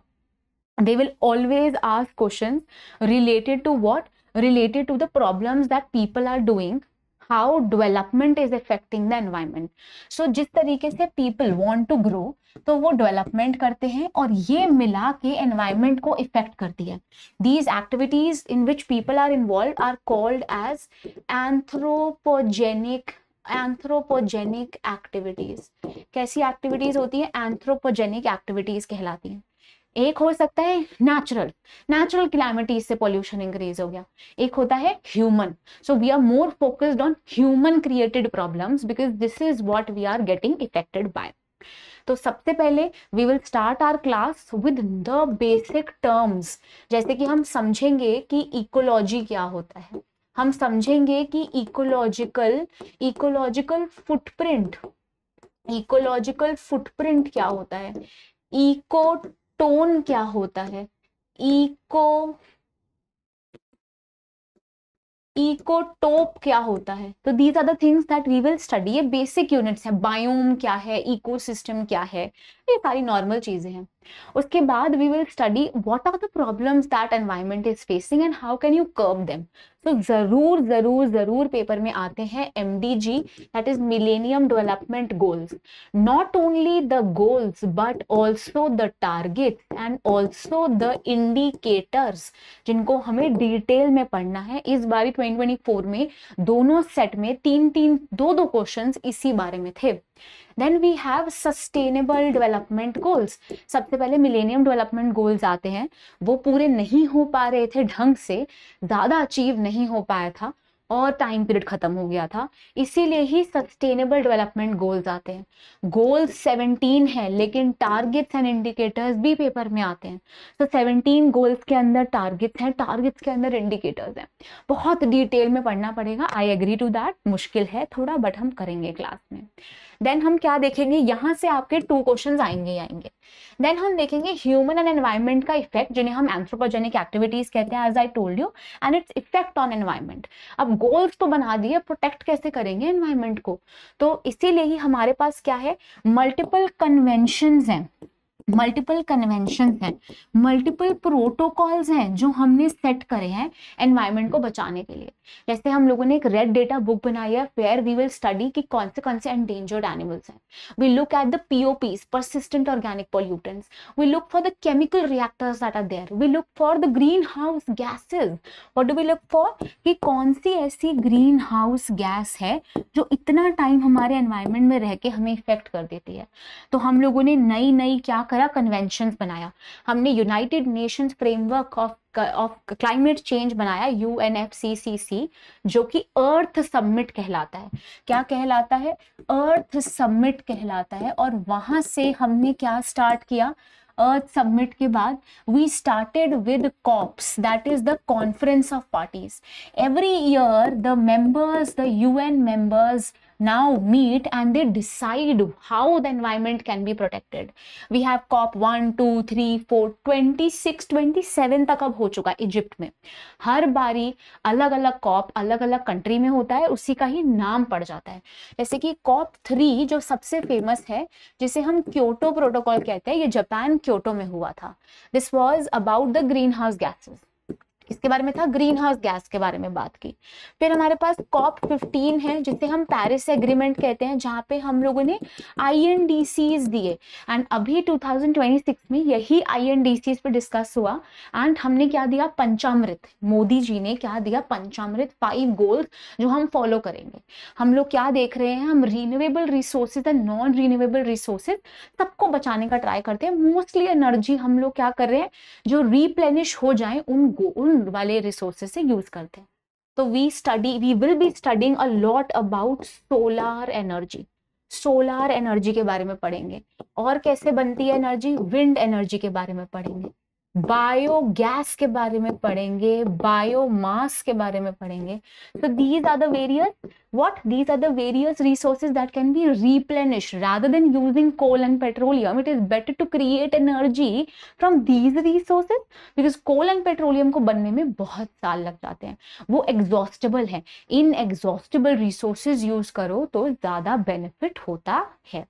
they will always ask questions related to what, related to the problems that people are doing, how development is affecting the environment. So जिस तरीके से people want to grow, तो वो development करते हैं और ये मिला के environment को affect करती है. These activities in which people are involved are called as anthropogenic activities. कैसी activities होती है? Anthropogenic activities कहलाती हैं. एक हो सकता है नेचुरल क्लैमिटीज से पॉल्यूशन इंक्रीज हो गया, एक होता है human. So we are more focused on human created problems because this is what we are getting effected by. तो सबसे पहले we will start our class with the basic terms. जैसे कि हम समझेंगे कि इकोलॉजी क्या होता है, हम समझेंगे कि इकोलॉजिकल फुटप्रिंट क्या होता है, इकोटोन क्या होता है, इकोटोप क्या होता है. तो these are the things that we will study. ये बेसिक यूनिट्स है. बायोम क्या है, इकोसिस्टम क्या है, ये सारी नॉर्मल चीजें हैं. उसके बाद we will study what are the problems that environment is facing and how can you curb them. तो जरूर पेपर में आते हैं MDG, that is millennium development goals. Not only the goals but also the targets and also the indicators, जिनको हमें डिटेल में पढ़ना है. इस बारी 2024 में दोनों सेट में 2 क्वेश्चंस इसी बारे में थे. Then we have sustainable development goals. सबसे पहले मिलेनियम डेवलपमेंट गोल्स आते हैं. वो पूरे नहीं हो पा रहे थे ढंग से, ज्यादा अचीव नहीं हो पाया था और टाइम पीरियड खत्म हो गया था, इसीलिए ही सस्टेनेबल डेवलपमेंट गोल्स आते हैं. गोल्स 17 है, लेकिन टारगेट्स एंड इंडिकेटर्स भी पेपर में आते हैं. तो 17 गोल्स के अंदर टारगेट्स हैं, टारगेट्स के अंदर इंडिकेटर्स हैं. बहुत डिटेल में पढ़ना पड़ेगा, आई एग्री टू दैट. मुश्किल है थोड़ा, बट हम करेंगे क्लास में. देन हम क्या देखेंगे, यहां से आपके 2 क्वेश्चंस आएंगे. देन हम देखेंगे ह्यूमन एंड एनवायरनमेंट का इफेक्ट, जिन्हें हम एंथ्रोपोजेनिक एक्टिविटीज कहते हैं, as I told you, and its effect on environment. अब गोल्स तो बना दिए, प्रोटेक्ट कैसे करेंगे एनवायरनमेंट को. तो इसीलिए ही हमारे पास क्या है, मल्टीपल कन्वेंशंस हैं, मल्टीपल प्रोटोकॉल्स हैं जो हमने सेट करे हैं एनवायरनमेंट को बचाने के लिए. जैसे हम लोगों ने एक रेड डेटा बुक बनाई है, वेयर वी विल स्टडी कि कौन से एंडेंजर्ड एनिमल्स हैं. We look at the POPs, persistent organic pollutants. We look for the chemical reactors that are there. We look for the greenhouse gases. What do we look for? कि कौन सी ऐसी ग्रीन हाउस गैस है जो इतना टाइम हमारे एनवायरनमेंट में रह के हमें इफेक्ट कर देती है. तो हम लोगों ने नई क्या करा, कन्वेंशंस बनाया. हमने United Nations framework of climate change बनाया, UNFCCC, जो कि अर्थ समिट कहलाता है. क्या कहलाता है? अर्थ समिट कहलाता है. और वहां से हमने क्या स्टार्ट किया, अर्थ समिट के बाद we started with COPs, that is the conference of parties. Every year the UN members now meet and they decide how the environment can be protected. We have COP 1, 2, 3, 4, 26, 27 तक अब हो चुका इजिप्ट में. हर बारी अलग अलग कॉप अलग अलग कंट्री में होता है, उसी का ही नाम पड़ जाता है. जैसे कि COP 3 जो सबसे फेमस है, जिसे हम क्योटो प्रोटोकॉल कहते हैं, ये जापान क्योटो में हुआ था. This was about the green house gases. इसके बारे में था, ग्रीन हाउस गैस के बारे में बात की. फिर हमारे पास COP 15 है, जिसे हम पेरिस एग्रीमेंट कहते हैं, जहां पे हम लोगों ने INDCs दिए. एंड अभी 2026 में यही INDCs पे डिस्कस हुआ. एंड हमने क्या दिया, पंचामृत. मोदी जी ने क्या दिया, पंचामृत, 5 गोल्स जो हम फॉलो करेंगे. हम लोग क्या देख रहे हैं, हम renewable resources and non renewable resources सबको बचाने का ट्राई करते हैं. मोस्टली एनर्जी हम लोग क्या कर रहे हैं, जो रिप्लेनिश हो जाए उन वाले रिसोर्सेज से यूज करते हैं. तो we will be studying a lot about solar energy के बारे में पढ़ेंगे. और कैसे बनती है एनर्जी, विंड एनर्जी के बारे में पढ़ेंगे, बायोगैस के बारे में पढ़ेंगे, बायोमास के बारे में पढ़ेंगे. So these are the various resources that can be replenished rather than using coal and petroleum. It is better to create energy from these resources because coal and petroleum को बनने में बहुत साल लग जाते हैं, वो exhaustible है. inexhaustible resources use करो तो ज्यादा benefit होता है.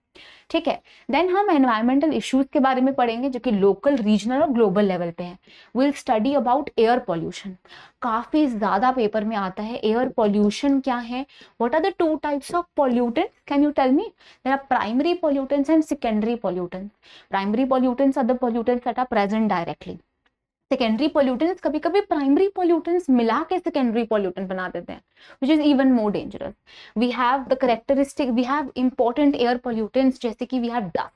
ठीक है। देन हम एनवायरमेंटल इश्यूज के बारे में पढ़ेंगे जो कि लोकल, रीजनल और ग्लोबल लेवल पे हैं। Will study about air pollution, काफी ज्यादा पेपर में आता है। एयर पॉल्यूशन क्या है, what are the two types of pollutants, can you tell me? There are primary pollutants and secondary pollutants. Primary pollutants are the pollutants that are present directly. Secondary pollutants कभी कभी प्राइमरी पॉल्यूटेंट्स मिला के सेकेंडरी पॉल्यूटेंट बना देते हैं, which is even more dangerous. We have the characteristic, we have important air pollutants जैसे कि we have dust,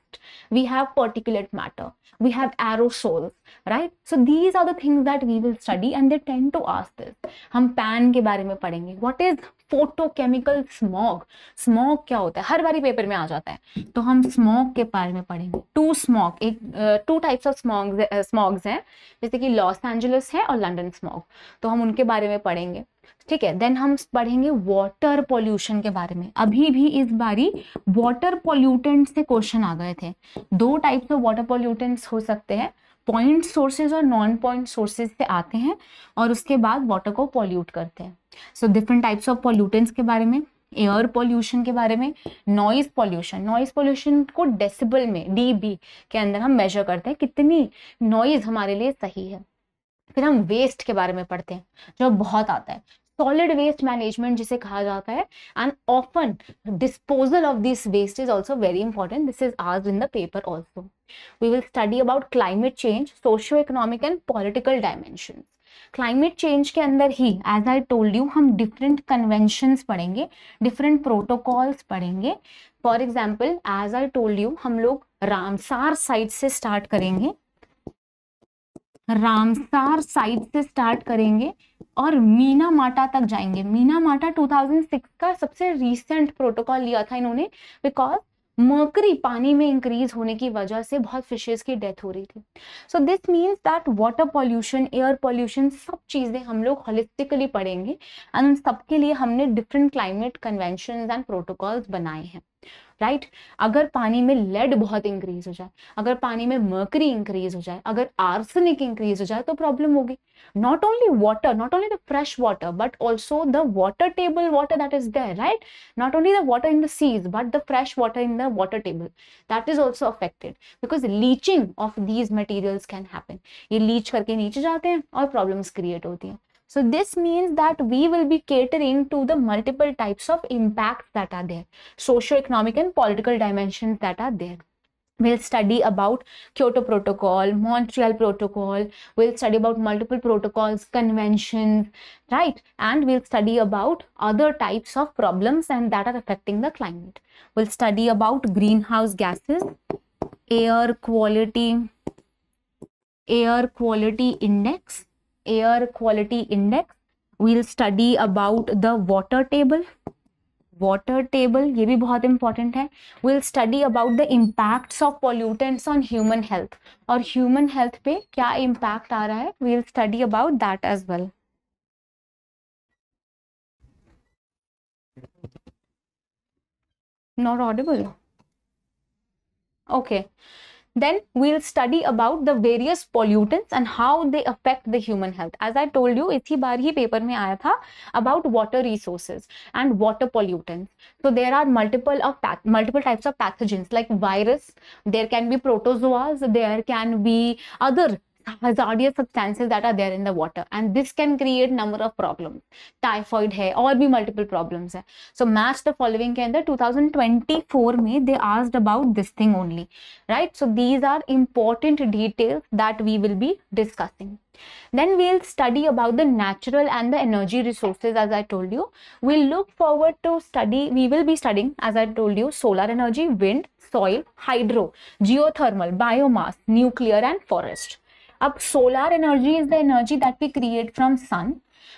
we have particulate matter, we have aerosols, right? So these are the things that we will study and they tend to ask this. हम पैन के बारे में पढ़ेंगे, what is photochemical smog, smog क्या होता है, हर बारी पेपर में आ जाता है, तो हम smog के बारे में पढ़ेंगे। टू टाइप्स ऑफ स्मॉग्स हैं, जैसे कि लॉस एंजलिस है और लंदन स्मॉग, तो हम उनके बारे में पढ़ेंगे, ठीक है। देन हम पढ़ेंगे वाटर पॉल्यूशन के बारे में। अभी भी इस बारी वाटर पॉल्यूटेंट से क्वेश्चन आ गए थे। दो टाइप्स ऑफ वाटर पॉल्यूटेंट्स हो सकते हैं, पॉइंट सोर्सेज और नॉन पॉइंट सोर्सेज से आते हैं और उसके बाद वाटर को पॉल्यूट करते हैं। So different types of pollutants के बारे में, एयर पॉल्यूशन के बारे में, नॉइज पॉल्यूशन, नॉइज पॉल्यूशन को डेसिबल में, डीबी के अंदर हम मेजर करते हैं कितनी नॉइज हमारे लिए सही है। फिर हम वेस्ट के बारे में पढ़ते हैं जो बहुत आता है, सॉलिड वेस्ट मैनेजमेंट जिसे कहा जाता है, and often disposal of this waste is also very important, this is asked in the paper also. We will study about climate change, socio economic and political dimensions. Climate change के अंदर ही एज आई टोल्ड यू हम डिफरेंट कन्वेंशंस पढ़ेंगे, डिफरेंट प्रोटोकॉल्स पढ़ेंगे। For example as I told you हम लोग रामसार साइट से स्टार्ट करेंगे, रामसार साइट से स्टार्ट करेंगे और मीना माटा तक जाएंगे। मीना माटा 2006 का सबसे रीसेंट प्रोटोकॉल लिया था इन्होंने, बिकॉज मर्करी पानी में इंक्रीज होने की वजह से बहुत फिशेस की डेथ हो रही थी। So this means that water pollution, air pollution, सब चीजें हम लोग होलिस्टिकली पढ़ेंगे एंड उन सबके लिए हमने different climate conventions and protocols बनाए हैं, राइट? अगर पानी में लेड बहुत इंक्रीज हो जाए, अगर पानी में मर्करी इंक्रीज हो जाए, अगर आर्सेनिक इंक्रीज हो जाए तो प्रॉब्लम होगी। Not only water, not only the fresh water, but also the water table water that is there, right? Not only the water in the seas but the fresh water in the water table, that is also affected because leaching of these materials can happen. ये लीच करके नीचे जाते हैं और प्रॉब्लम्स क्रिएट होती हैं। So this means that we will be catering to the multiple types of impacts that are there, socio-economic and political dimensions that are there. We'll study about Kyoto Protocol, Montreal Protocol, we'll study about multiple protocols, conventions, right? And we'll study about other types of problems and that are affecting the climate. We'll study about greenhouse gases, air quality index, air quality index. We'll study about the water table, ये भी बहुत इंपॉर्टेंट है। We'll study about the impacts of pollutants on human health, और human health पे क्या impact आ रहा है, we'll study about that as well. Not audible? Okay. Then we'll study about the various pollutants and how they affect the human health. As I told you, इसी बार ही पेपर में आया था about water resources and water pollutants. So there are multiple types of pathogens like virus. There can be protozoas. There can be other hazardous substances that are there in the water, and this can create number of problems. Typhoid है और भी multiple problems है. So match the following के अंदर 2024 में they asked about this thing only, right? So these are important details that we will be discussing. Then we'll study about the natural and the energy resources. As I told you, we'll look forward to we will be studying, as I told you, solar energy, wind, soil, hydro, geothermal, biomass, nuclear and forest. अब solar energy is the energy that we create from sun.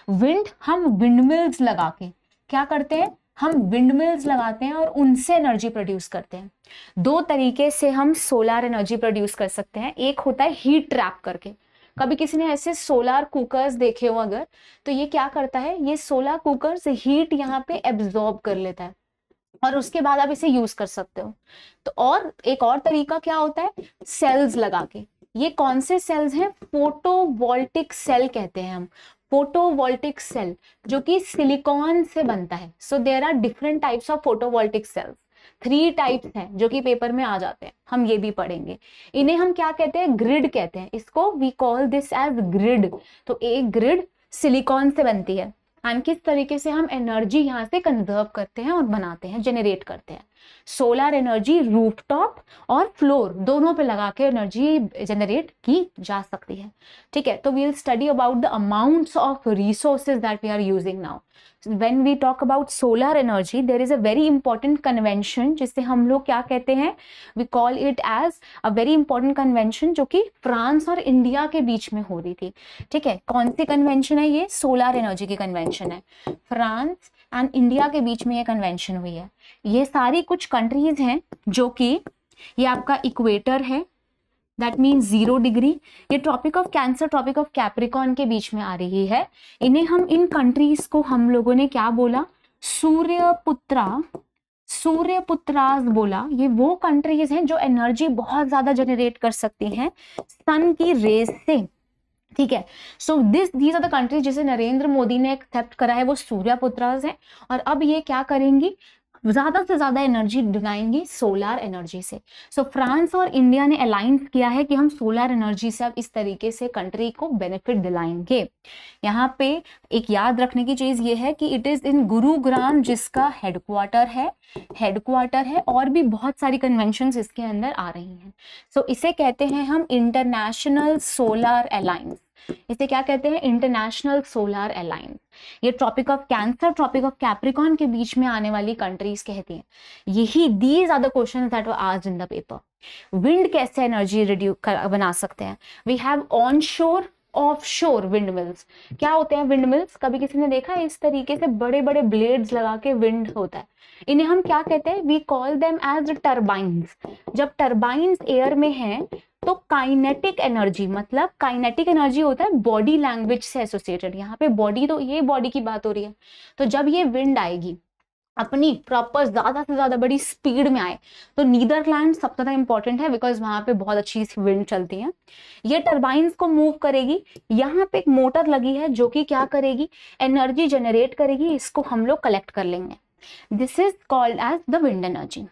Wind हम विंडमिल्स लगा के क्या करते हैं, हम विंडमिल्स लगाते हैं और उनसे एनर्जी प्रोड्यूस करते हैं। दो तरीके से हम सोलर एनर्जी प्रोड्यूस कर सकते हैं। एक होता है हीट ट्रैप करके। कभी किसी ने ऐसे सोलर कुकर्स देखे हो अगर, तो ये क्या करता है, ये सोलर कुकर्स हीट यहाँ पे एब्जॉर्ब कर लेता है और उसके बाद आप इसे यूज कर सकते हो। तो और एक और तरीका क्या होता है, सेल्स लगा के। ये कौन से सेल्स हैं, फोटोवोल्टिक सेल कहते हैं हम, फोटोवोल्टिक सेल जो कि सिलिकॉन से बनता है। So there are different types of photovoltaic cells. 3 types हैं जो कि पेपर में आ जाते हैं, हम ये भी पढ़ेंगे। इन्हें हम क्या कहते हैं, ग्रिड कहते हैं, इसको we call this as grid. तो एक ग्रिड सिलिकॉन से बनती है, एंड किस तरीके से हम एनर्जी यहाँ से कंजर्व करते हैं और बनाते हैं, जनरेट करते हैं। सोलर एनर्जी रूफटॉप और फ्लोर दोनों पे लगा के एनर्जी जनरेट की जा सकती है। ठीक है, तो we will study about the amounts of resources that we are using now. When we talk about solar energy, there is a very important convention जिसे हम लोग क्या कहते हैं, we call it as a very important convention, जो कि फ्रांस और इंडिया के बीच में हो रही थी। ठीक है, कौन सी कन्वेंशन है ये, सोलर एनर्जी की कन्वेंशन है, फ्रांस एंड इंडिया के बीच में ये कन्वेंशन हुई है। ये सारी कुछ कंट्रीज हैं जो कि, ये आपका इक्वेटर है, दैट मीन्स 0 डिग्री, ये Tropic of Cancer, Tropic of Capricorn के बीच में आ रही है। इन्हें हम, इन कंट्रीज को हम लोगों ने क्या बोला, सूर्यपुत्रास बोला। ये वो कंट्रीज हैं जो एनर्जी बहुत ज्यादा जनरेट कर सकती हैं सन की रेज से। ठीक है, so these are the countries जिसे नरेंद्र मोदी ने एक्सेप्ट करा है, वो सूर्यपुत्रास है। और अब ये क्या करेंगी, ज्यादा से ज्यादा एनर्जी दिलाएंगी सोलर एनर्जी से। सो फ्रांस और इंडिया ने अलायंस किया है कि हम सोलर एनर्जी से अब इस तरीके से कंट्री को बेनिफिट दिलाएंगे। यहाँ पे एक याद रखने की चीज ये है कि इट इज इन गुरुग्राम, जिसका हेडक्वार्टर है, और भी बहुत सारी कन्वेंशंस इसके अंदर आ रही हैं। सो इसे कहते हैं हम इंटरनेशनल सोलर अलायंस। इसे क्या कहते हैं, इंटरनेशनल सोलर अलायंस। ये Tropic of Cancer, Tropic of Capricorn के बीच में आने वाली कंट्रीज कहती हैं। यही these are the questions that were asked in the paper. Wind कैसे एनर्जी बना सकते हैं, we have onshore, offshore windmills. क्या होते हैं विंड मिल्स, कभी किसी ने देखा है इस तरीके से बड़े बड़े ब्लेड्स लगा के विंड होता है, इन्हें हम क्या कहते हैं, we call them as turbines. जब टर्बाइंस एयर में हैं तो काइनेटिक एनर्जी, मतलब काइनेटिक एनर्जी होता है बॉडी लैंग्वेज से एसोसिएटेड। यहाँ पे बॉडी, तो ये बॉडी की बात हो रही है। तो जब ये विंड आएगी अपनी प्रॉपर ज्यादा से ज्यादा बड़ी स्पीड में आए, तो नीदरलैंड सबसे ज्यादा इंपॉर्टेंट है बिकॉज वहां पे बहुत अच्छी विंड चलती है। ये टर्बाइंस को मूव करेगी, यहाँ पे एक मोटर लगी है जो कि क्या करेगी, एनर्जी जनरेट करेगी, इसको हम लोग कलेक्ट कर लेंगे। This is called as the wind energy.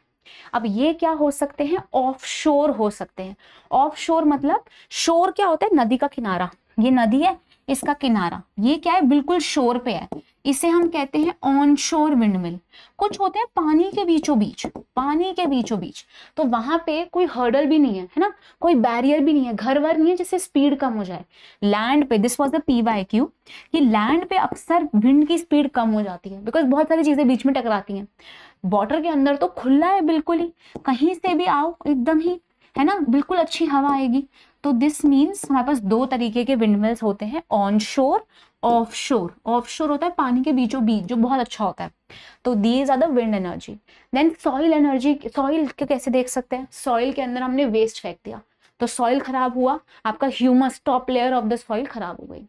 अब ये क्या हो सकते हैं, ऑफ शोर हो सकते हैं। ऑफ शोर मतलब, शोर क्या होता है, नदी का किनारा, ये नदी है, इसका किनारा, ये क्या है, बिल्कुल शोर पे है, इसे हम कहते हैं ऑन शोर विंडमिल। कुछ होते हैं पानी के बीचों बीच, तो वहां पे कोई हर्डल भी नहीं है ना, कोई बैरियर भी नहीं है, घर वर नहीं है जिससे स्पीड कम हो जाए। लैंड पे, दिस वाज द PYQ, कि लैंड पे अक्सर विंड की स्पीड कम हो जाती है बिकॉज बहुत सारी चीजें बीच में टकराती हैं। वाटर के अंदर तो खुला है बिल्कुल ही, कहीं से भी आओ एकदम ही, है ना, बिल्कुल अच्छी हवा आएगी। तो दिस मीन्स हमारे पास 2 तरीके के विंडमिल्स होते हैं, ऑन शोर, ऑफ शोर। ऑफ शोर होता है पानी के बीचों बीच, जो बहुत अच्छा होता है। तो these are the wind energy. Then soil energy, soil को कैसे देख सकते हैं, सॉइल के अंदर हमने वेस्ट फेंक दिया तो सॉइल खराब हुआ, आपका humus, top layer of the soil खराब हो गई।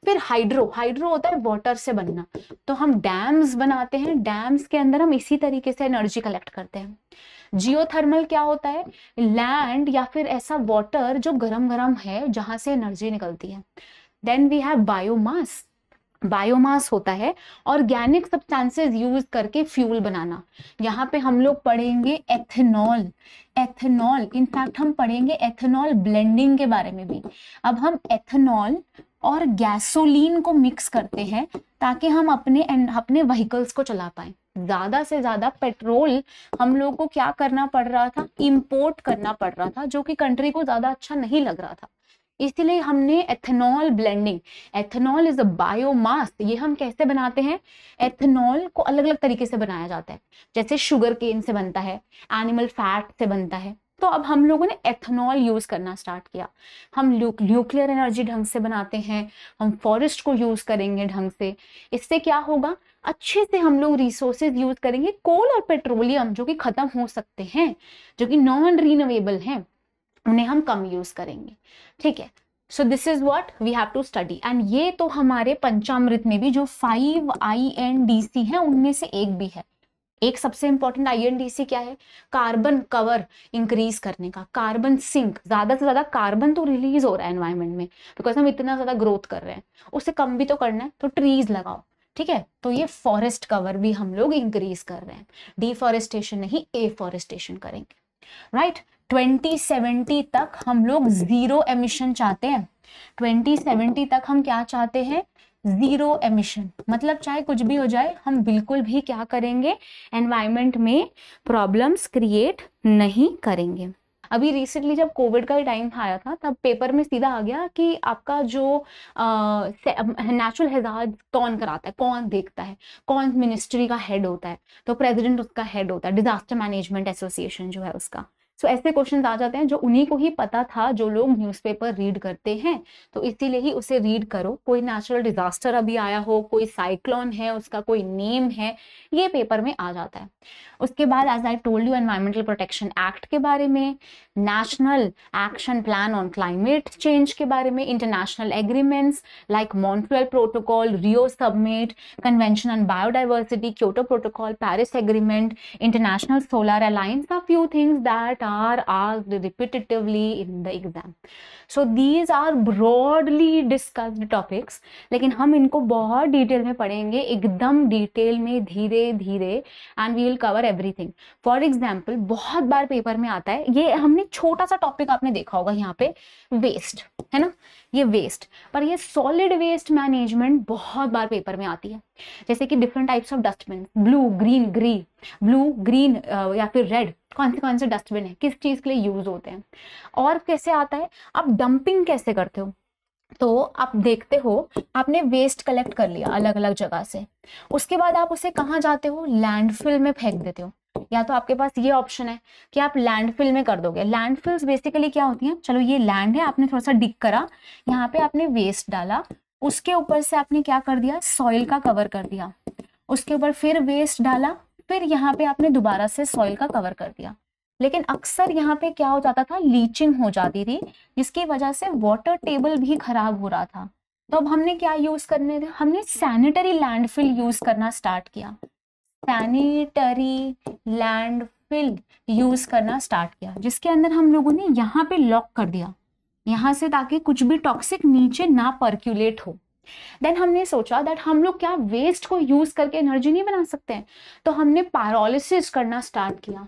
फिर हाइड्रो होता है वाटर से बनना, तो हम डैम्स बनाते हैं, डैम्स के अंदर हम इसी तरीके से एनर्जी कलेक्ट करते हैं। जियोथर्मल क्या होता है, लैंड या फिर ऐसा वाटर जो गरम है जहां से एनर्जी निकलती है। देन वी हैव बायोमास होता है ऑर्गेनिक सब्सटेंसेस यूज करके फ्यूल बनाना। यहाँ पे हम लोग पढ़ेंगे एथेनॉल, इनफैक्ट हम पढ़ेंगे एथेनॉल ब्लेंडिंग के बारे में भी। अब हम एथेनॉल और गैसोलीन को मिक्स करते हैं ताकि हम अपने व्हीकल्स को चला पाएं। ज्यादा से ज्यादा पेट्रोल हम लोगों को क्या करना पड़ रहा था, इंपोर्ट करना पड़ रहा था, जो कि कंट्री को ज्यादा अच्छा नहीं लग रहा था। इसलिए हमने ethanol blending, ethanol is a biomass. ये हम कैसे बनाते हैं, एथेनॉल को अलग अलग तरीके से बनाया जाता है, जैसे शुगर केन से बनता है, एनिमल फैट से बनता है। तो अब हम लोगों ने एथेनॉल यूज करना स्टार्ट किया। हम न्यूक्लियर एनर्जी ढंग से बनाते हैं, हम फॉरेस्ट को यूज करेंगे ढंग से। इससे क्या होगा, अच्छे से हम लोग रिसोर्सेज यूज करेंगे। कोल और पेट्रोलियम जो कि खत्म हो सकते हैं, जो कि नॉन रीन्यूएबल हैं, उन्हें हम कम यूज करेंगे। ठीक है, so this is what we have to study. And ये तो हमारे पंचामृत में भी जो 5 INDC है उनमें से एक भी है। एक सबसे इंपॉर्टेंट INDC क्या है, कार्बन कवर इंक्रीज करने का, कार्बन सिंक, ज्यादा से ज्यादा कार्बन तो रिलीज हो रहा है एनवायरमेंट में बिकॉज हम इतना ज्यादा ग्रोथ कर रहे हैं, उसे कम भी तो करना है, तो ट्रीज लगाओ। ठीक है, तो ये फॉरेस्ट कवर भी हम लोग इंक्रीज कर रहे हैं, डिफॉरेस्टेशन नहीं एफॉरेस्टेशन करेंगे, राइट। 2070 तक हम लोग जीरो एमिशन चाहते हैं, 2070 तक हम क्या चाहते हैं, जीरो एमिशन, मतलब चाहे कुछ भी हो जाए हम बिल्कुल भी क्या करेंगे, एनवायरमेंट में प्रॉब्लम्स क्रिएट नहीं करेंगे। अभी रिसेंटली जब कोविड का टाइम आया था तब पेपर में सीधा आ गया कि आपका जो नेचुरल हैजार्ड कौन कराता है, कौन देखता है, कौन मिनिस्ट्री का हेड होता है, तो प्रेसिडेंट उसका हेड होता है, डिजास्टर मैनेजमेंट एसोसिएशन जो है उसका। सो ऐसे क्वेश्चंस आ जाते हैं जो उन्हीं को ही पता था जो लोग न्यूज़पेपर रीड करते हैं, तो इसीलिए ही उसे रीड करो। कोई नेचुरल डिजास्टर अभी आया हो, कोई साइक्लोन है, उसका कोई नेम है, ये पेपर में आ जाता है। उसके बाद as I told you Environmental Protection Act के बारे में, National Action Plan on Climate change के बारे में, international agreements like Montreal Protocol, Rio Summit, Convention on Biodiversity, Kyoto Protocol, Paris Agreement, International Solar Alliance, are few things that are asked repetitively in the exam. So these are broadly discussed topics, लेकिन हम इनको बहुत डिटेल में पढ़ेंगे, एकदम डिटेल में, धीरे धीरे, and we will cover everything. For example बहुत बार पेपर में आता है, ये हमने छोटा सा टॉपिक आपने देखा होगा यहाँ पे, वेस्ट है ना, ये वेस्ट, पर ये सॉलिड वेस्ट मैनेजमेंट बहुत बार पेपर में आती है। जैसे कि different types of dustbin, blue green green, blue green या फिर रेड, कौन से डस्टबिन है, किस चीज के लिए यूज होते हैं, और कैसे आता है, आप डंपिंग कैसे करते हो। तो आप देखते हो आपने वेस्ट कलेक्ट कर लिया अलग अलग जगह से, उसके बाद आप उसे कहाँ जाते हो, लैंडफिल में फेंक देते हो। या तो आपके पास ये ऑप्शन है कि आप लैंडफिल में कर दोगे। लैंडफिल्स बेसिकली क्या होती हैं, चलो ये लैंड है, आपने थोड़ा सा डिग करा, यहाँ पे आपने वेस्ट डाला, उसके ऊपर से आपने क्या कर दिया, सॉइल का कवर कर दिया, उसके ऊपर फिर वेस्ट डाला, फिर यहाँ पे आपने दोबारा से सॉइल का कवर कर दिया। लेकिन अक्सर यहाँ पे क्या हो जाता था, लीचिंग हो जाती थी, जिसकी वजह से वाटर टेबल भी खराब हो रहा था। तो अब हमने क्या यूज करने थे, हमने सैनिटरी लैंडफिल यूज करना स्टार्ट किया, सैनिटरी लैंडफिल यूज करना स्टार्ट किया, जिसके अंदर हम लोगों ने यहाँ पे लॉक कर दिया यहाँ से, ताकि कुछ भी टॉक्सिक नीचे ना पर्क्यूलेट हो। देन हमने सोचा दैट हम लोग क्या वेस्ट को यूज करके एनर्जी नहीं बना सकते हैं, तो हमने पायरोलिसिस करना स्टार्ट किया,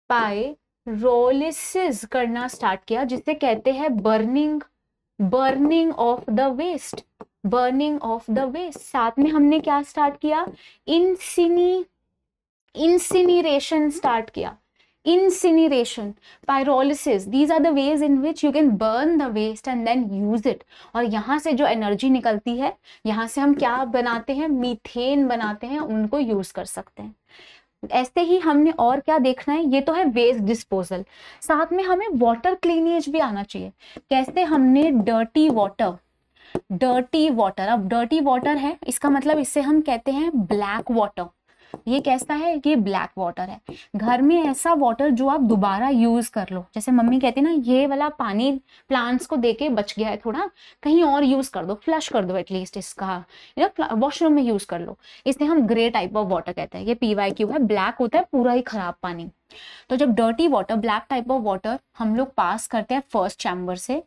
पायरोलिसिस करना स्टार्ट किया, जिसे कहते हैं burning of the waste, burning of the waste. साथ में हमने क्या स्टार्ट किया, इंसिनरेशन स्टार्ट किया, incineration, pyrolysis, these are the ways in which you can burn the waste and then use it। और यहाँ से जो एनर्जी निकलती है, यहाँ से हम क्या बनाते हैं, मीथेन बनाते हैं, उनको यूज कर सकते हैं। ऐसे ही हमने और क्या देखना है, ये तो है वेस्ट डिस्पोजल, साथ में हमें वाटर क्लीनेज भी आना चाहिए। कैसे, हमने डर्टी वाटर, अब डर्टी वाटर है, इसका मतलब इससे हम कहते हैं ब्लैक वाटर। ये कैसा है, ये ब्लैक वाटर है। घर में ऐसा वाटर जो आप दोबारा यूज कर लो, जैसे मम्मी कहती है ना, ये वाला पानी प्लांट्स को देके बच गया है, थोड़ा कहीं और यूज कर दो, फ्लश कर दो एटलीस्ट, इसका वॉशरूम में यूज कर लो। इसे हम ग्रे टाइप ऑफ वाटर कहते हैं। ये PYQ है, ब्लैक होता है पूरा ही खराब पानी। तो जब dirty water, black type of water हम लोग पास करते हैं फर्स्ट चैम्बर से,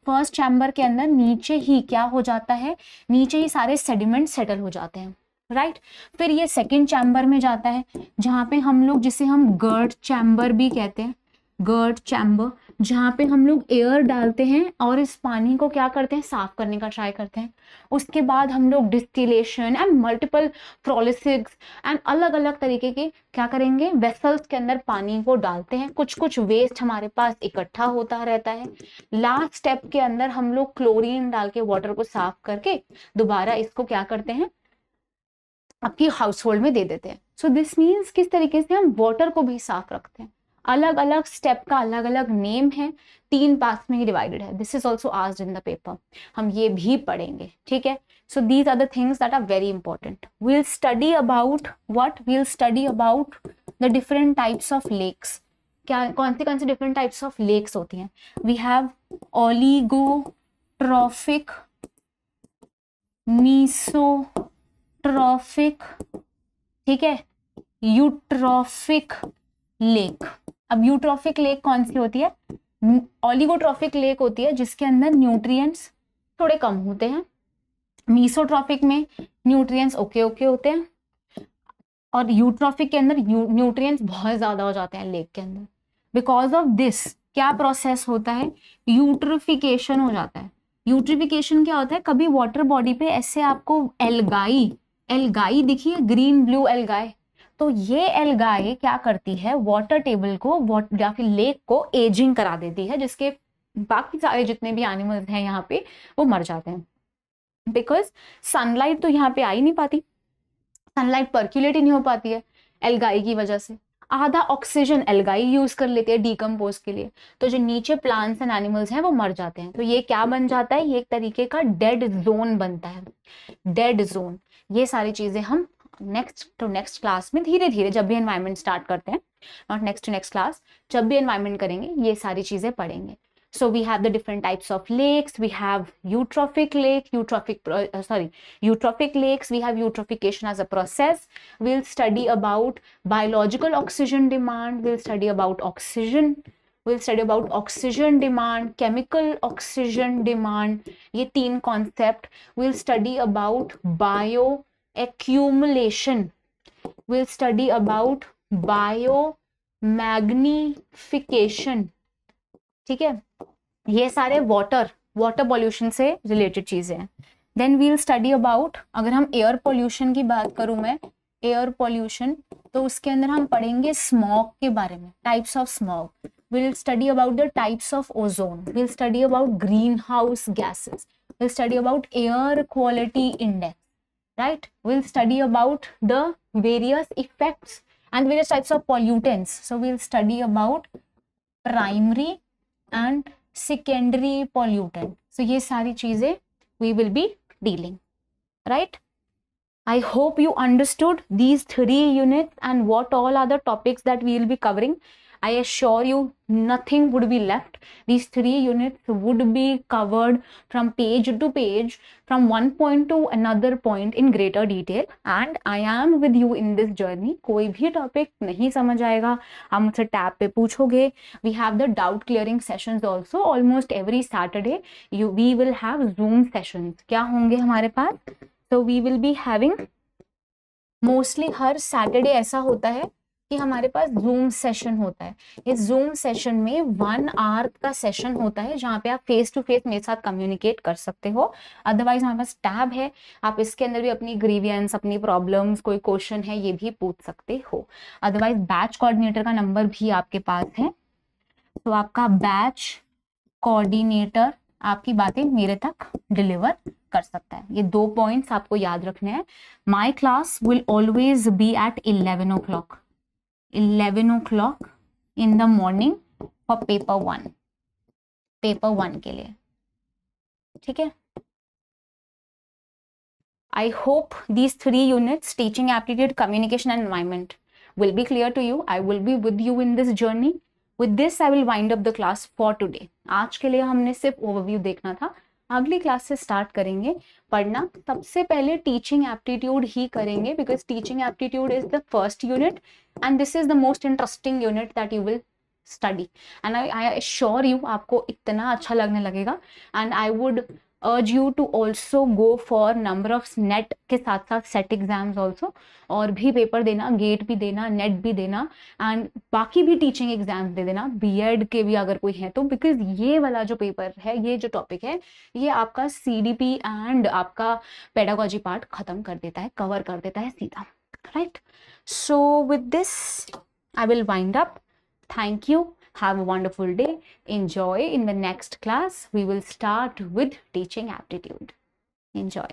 फर्स्ट चैम्बर के अंदर नीचे ही क्या हो जाता है, नीचे ही सारे सेडिमेंट सेटल हो जाते हैं, राइट। फिर ये सेकंड चैम्बर में जाता है, जहां पे हम लोग, जिसे हम गर्ड चैम्बर भी कहते हैं, गर्ड चैम्बर, जहां पे हम लोग एयर डालते हैं और इस पानी को क्या करते हैं, साफ करने का ट्राई करते हैं। उसके बाद हम लोग डिस्टिलेशन एंड मल्टीपल प्रोलिसिस एंड अलग अलग तरीके के क्या करेंगे, वेसल्स के अंदर पानी को डालते हैं। कुछ कुछ वेस्ट हमारे पास इकट्ठा होता रहता है। लास्ट स्टेप के अंदर हम लोग क्लोरीन डाल के वाटर को साफ करके दोबारा इसको क्या करते हैं, आपकी हाउस होल्ड में दे देते हैं। सो दिस मीन्स किस तरीके से हम वाटर को भी साफ रखते हैं। अलग अलग स्टेप का अलग अलग नेम है, 3 पार्ट्स में ही डिवाइडेड है। This is also asked in the paper, हम ये भी पढ़ेंगे, ठीक है। So these are the things that are very important. We'll study about what, we'll study about the different types of lakes. क्या कौन से डिफरेंट टाइप्स ऑफ लेक्स होती हैं। वी हैव ओलिगोट्रॉफिक, मीसोट्रॉफिक, ठीक है, यूट्रॉफिक लेक। अब यूट्रॉफिक लेक कौन सी होती है, ओलिगोट्रॉफिक लेक होती है जिसके अंदर न्यूट्रिएंट्स थोड़े कम होते हैं, मीसोट्रॉफिक में न्यूट्रिएंट्स ओके होते हैं, और यूट्रॉफिक के अंदर न्यूट्रिएंट्स बहुत ज्यादा हो जाते हैं लेग के अंदर। बिकॉज ऑफ दिस क्या प्रोसेस होता है, यूट्रिफिकेशन हो जाता है। यूट्रिफिकेशन क्या होता है, कभी वाटर बॉडी पे ऐसे आपको एल्गाई दिखी है, ग्रीन ब्लू एल्गाई, तो ये एल्गाई क्या करती है, वाटर टेबल को या फिर लेक को एजिंग करा देती है, जिसके बाकी सारे जितने भी एनिमल्स हैं यहाँ पे वो मर जाते हैं। बिकॉज सनलाइट तो यहाँ पे आ ही नहीं पाती, सनलाइट पर्क्यूलेट ही नहीं हो पाती है एल्गाई की वजह से। आधा ऑक्सीजन एल्गाई यूज कर लेते हैं डीकम्पोज के लिए, तो जो नीचे प्लांट्स एंड एनिमल्स हैं वो मर जाते हैं। तो ये क्या बन जाता है, ये एक तरीके का डेड जोन बनता है, डेड जोन। ये सारी चीजें हम नेक्स्ट क्लास में धीरे धीरे जब भी एनवायरनमेंट स्टार्ट करते हैं, not next to next class, जब भी एनवायरनमेंट करेंगे ये सारी चीजें पढ़ेंगे। So we have the different types of lakes. We have eutrophic lakes, we have eutrophication as a process. We'll study about biological oxygen demand. We'll study about oxygen. We'll study about oxygen demand, chemical oxygen demand. ये तीन concept. We'll study about bioaccumulation. We'll study about biomagnification. ठीक है, ये सारे वाटर पॉल्यूशन से रिलेटेड चीजें हैं। देन वील स्टडी अबाउट, अगर हम एयर पॉल्यूशन की बात करूं मैं, एयर पॉल्यूशन, तो उसके अंदर हम पढ़ेंगे स्मॉग के बारे में, types of smog. Will study about the types of ozone, will study about green house gases, will study about air quality index, right. Will study about the various effects and various types of pollutants. So will study about primary and secondary pollutant. So ये सारी चीजें we will be dealing, right? I hope you understood these 3 units and what all are the topics that we will be covering. I assure you nothing would be left. These 3 units would be covered from page to page, from one point to another point in greater detail, and I am with you in this journey. कोई भी topic नहीं समझ आएगा, आप मुझसे टैब पे पूछोगे. We have the doubt clearing sessions also. Almost every Saturday we will have Zoom sessions. क्या होंगे हमारे पास? So we will be having mostly her Saturday ऐसा होता है कि हमारे पास जूम सेशन होता है। इस जूम सेशन में 1 आवर का सेशन होता है जहाँ पे आप फेस टू फेस मेरे साथ कम्युनिकेट कर सकते हो। अदरवाइज हमारे पास टैब है, आप इसके अंदर भी अपनी ग्रीवियंस, अपनी प्रॉब्लम्स, कोई क्वेश्चन है ये भी पूछ सकते हो। अदरवाइज बैच कोऑर्डिनेटर का नंबर भी आपके पास है, तो आपका बैच कोऑर्डिनेटर आपकी बातें मेरे तक डिलीवर कर सकता है। ये 2 पॉइंट्स आपको याद रखने हैं। My class will always be at 11 o'clock in the morning for paper 1 के लिए, ठीक है। I hope these 3 units, teaching aptitude, communication and environment, will be clear to you. I will be with you in this journey. With this I will wind up the class for today. आज के लिए हमने सिर्फ ओवरव्यू देखना था, अगली क्लास से स्टार्ट करेंगे पढ़ना। सबसे पहले टीचिंग एप्टीट्यूड ही करेंगे, because teaching aptitude is the first unit and this is the most interesting unit that you will study. And I assure you आपको इतना अच्छा लगने लगेगा। And I would urge you to also go for number of net के साथ साथ set exams also, और भी पेपर देना, गेट भी देना, नेट भी देना, एंड बाकी भी टीचिंग एग्जाम्स दे देना, बीएड के भी अगर कोई है तो, बिकॉज ये वाला जो पेपर है, ये जो टॉपिक है, ये आपका सीडीपी एंड आपका पेडागोजी पार्ट खत्म कर देता है, कवर कर देता है सीधा, right. So with this I will wind up. Thank you. Have a wonderful day. Enjoy. In the next class, we will start with teaching aptitude. Enjoy.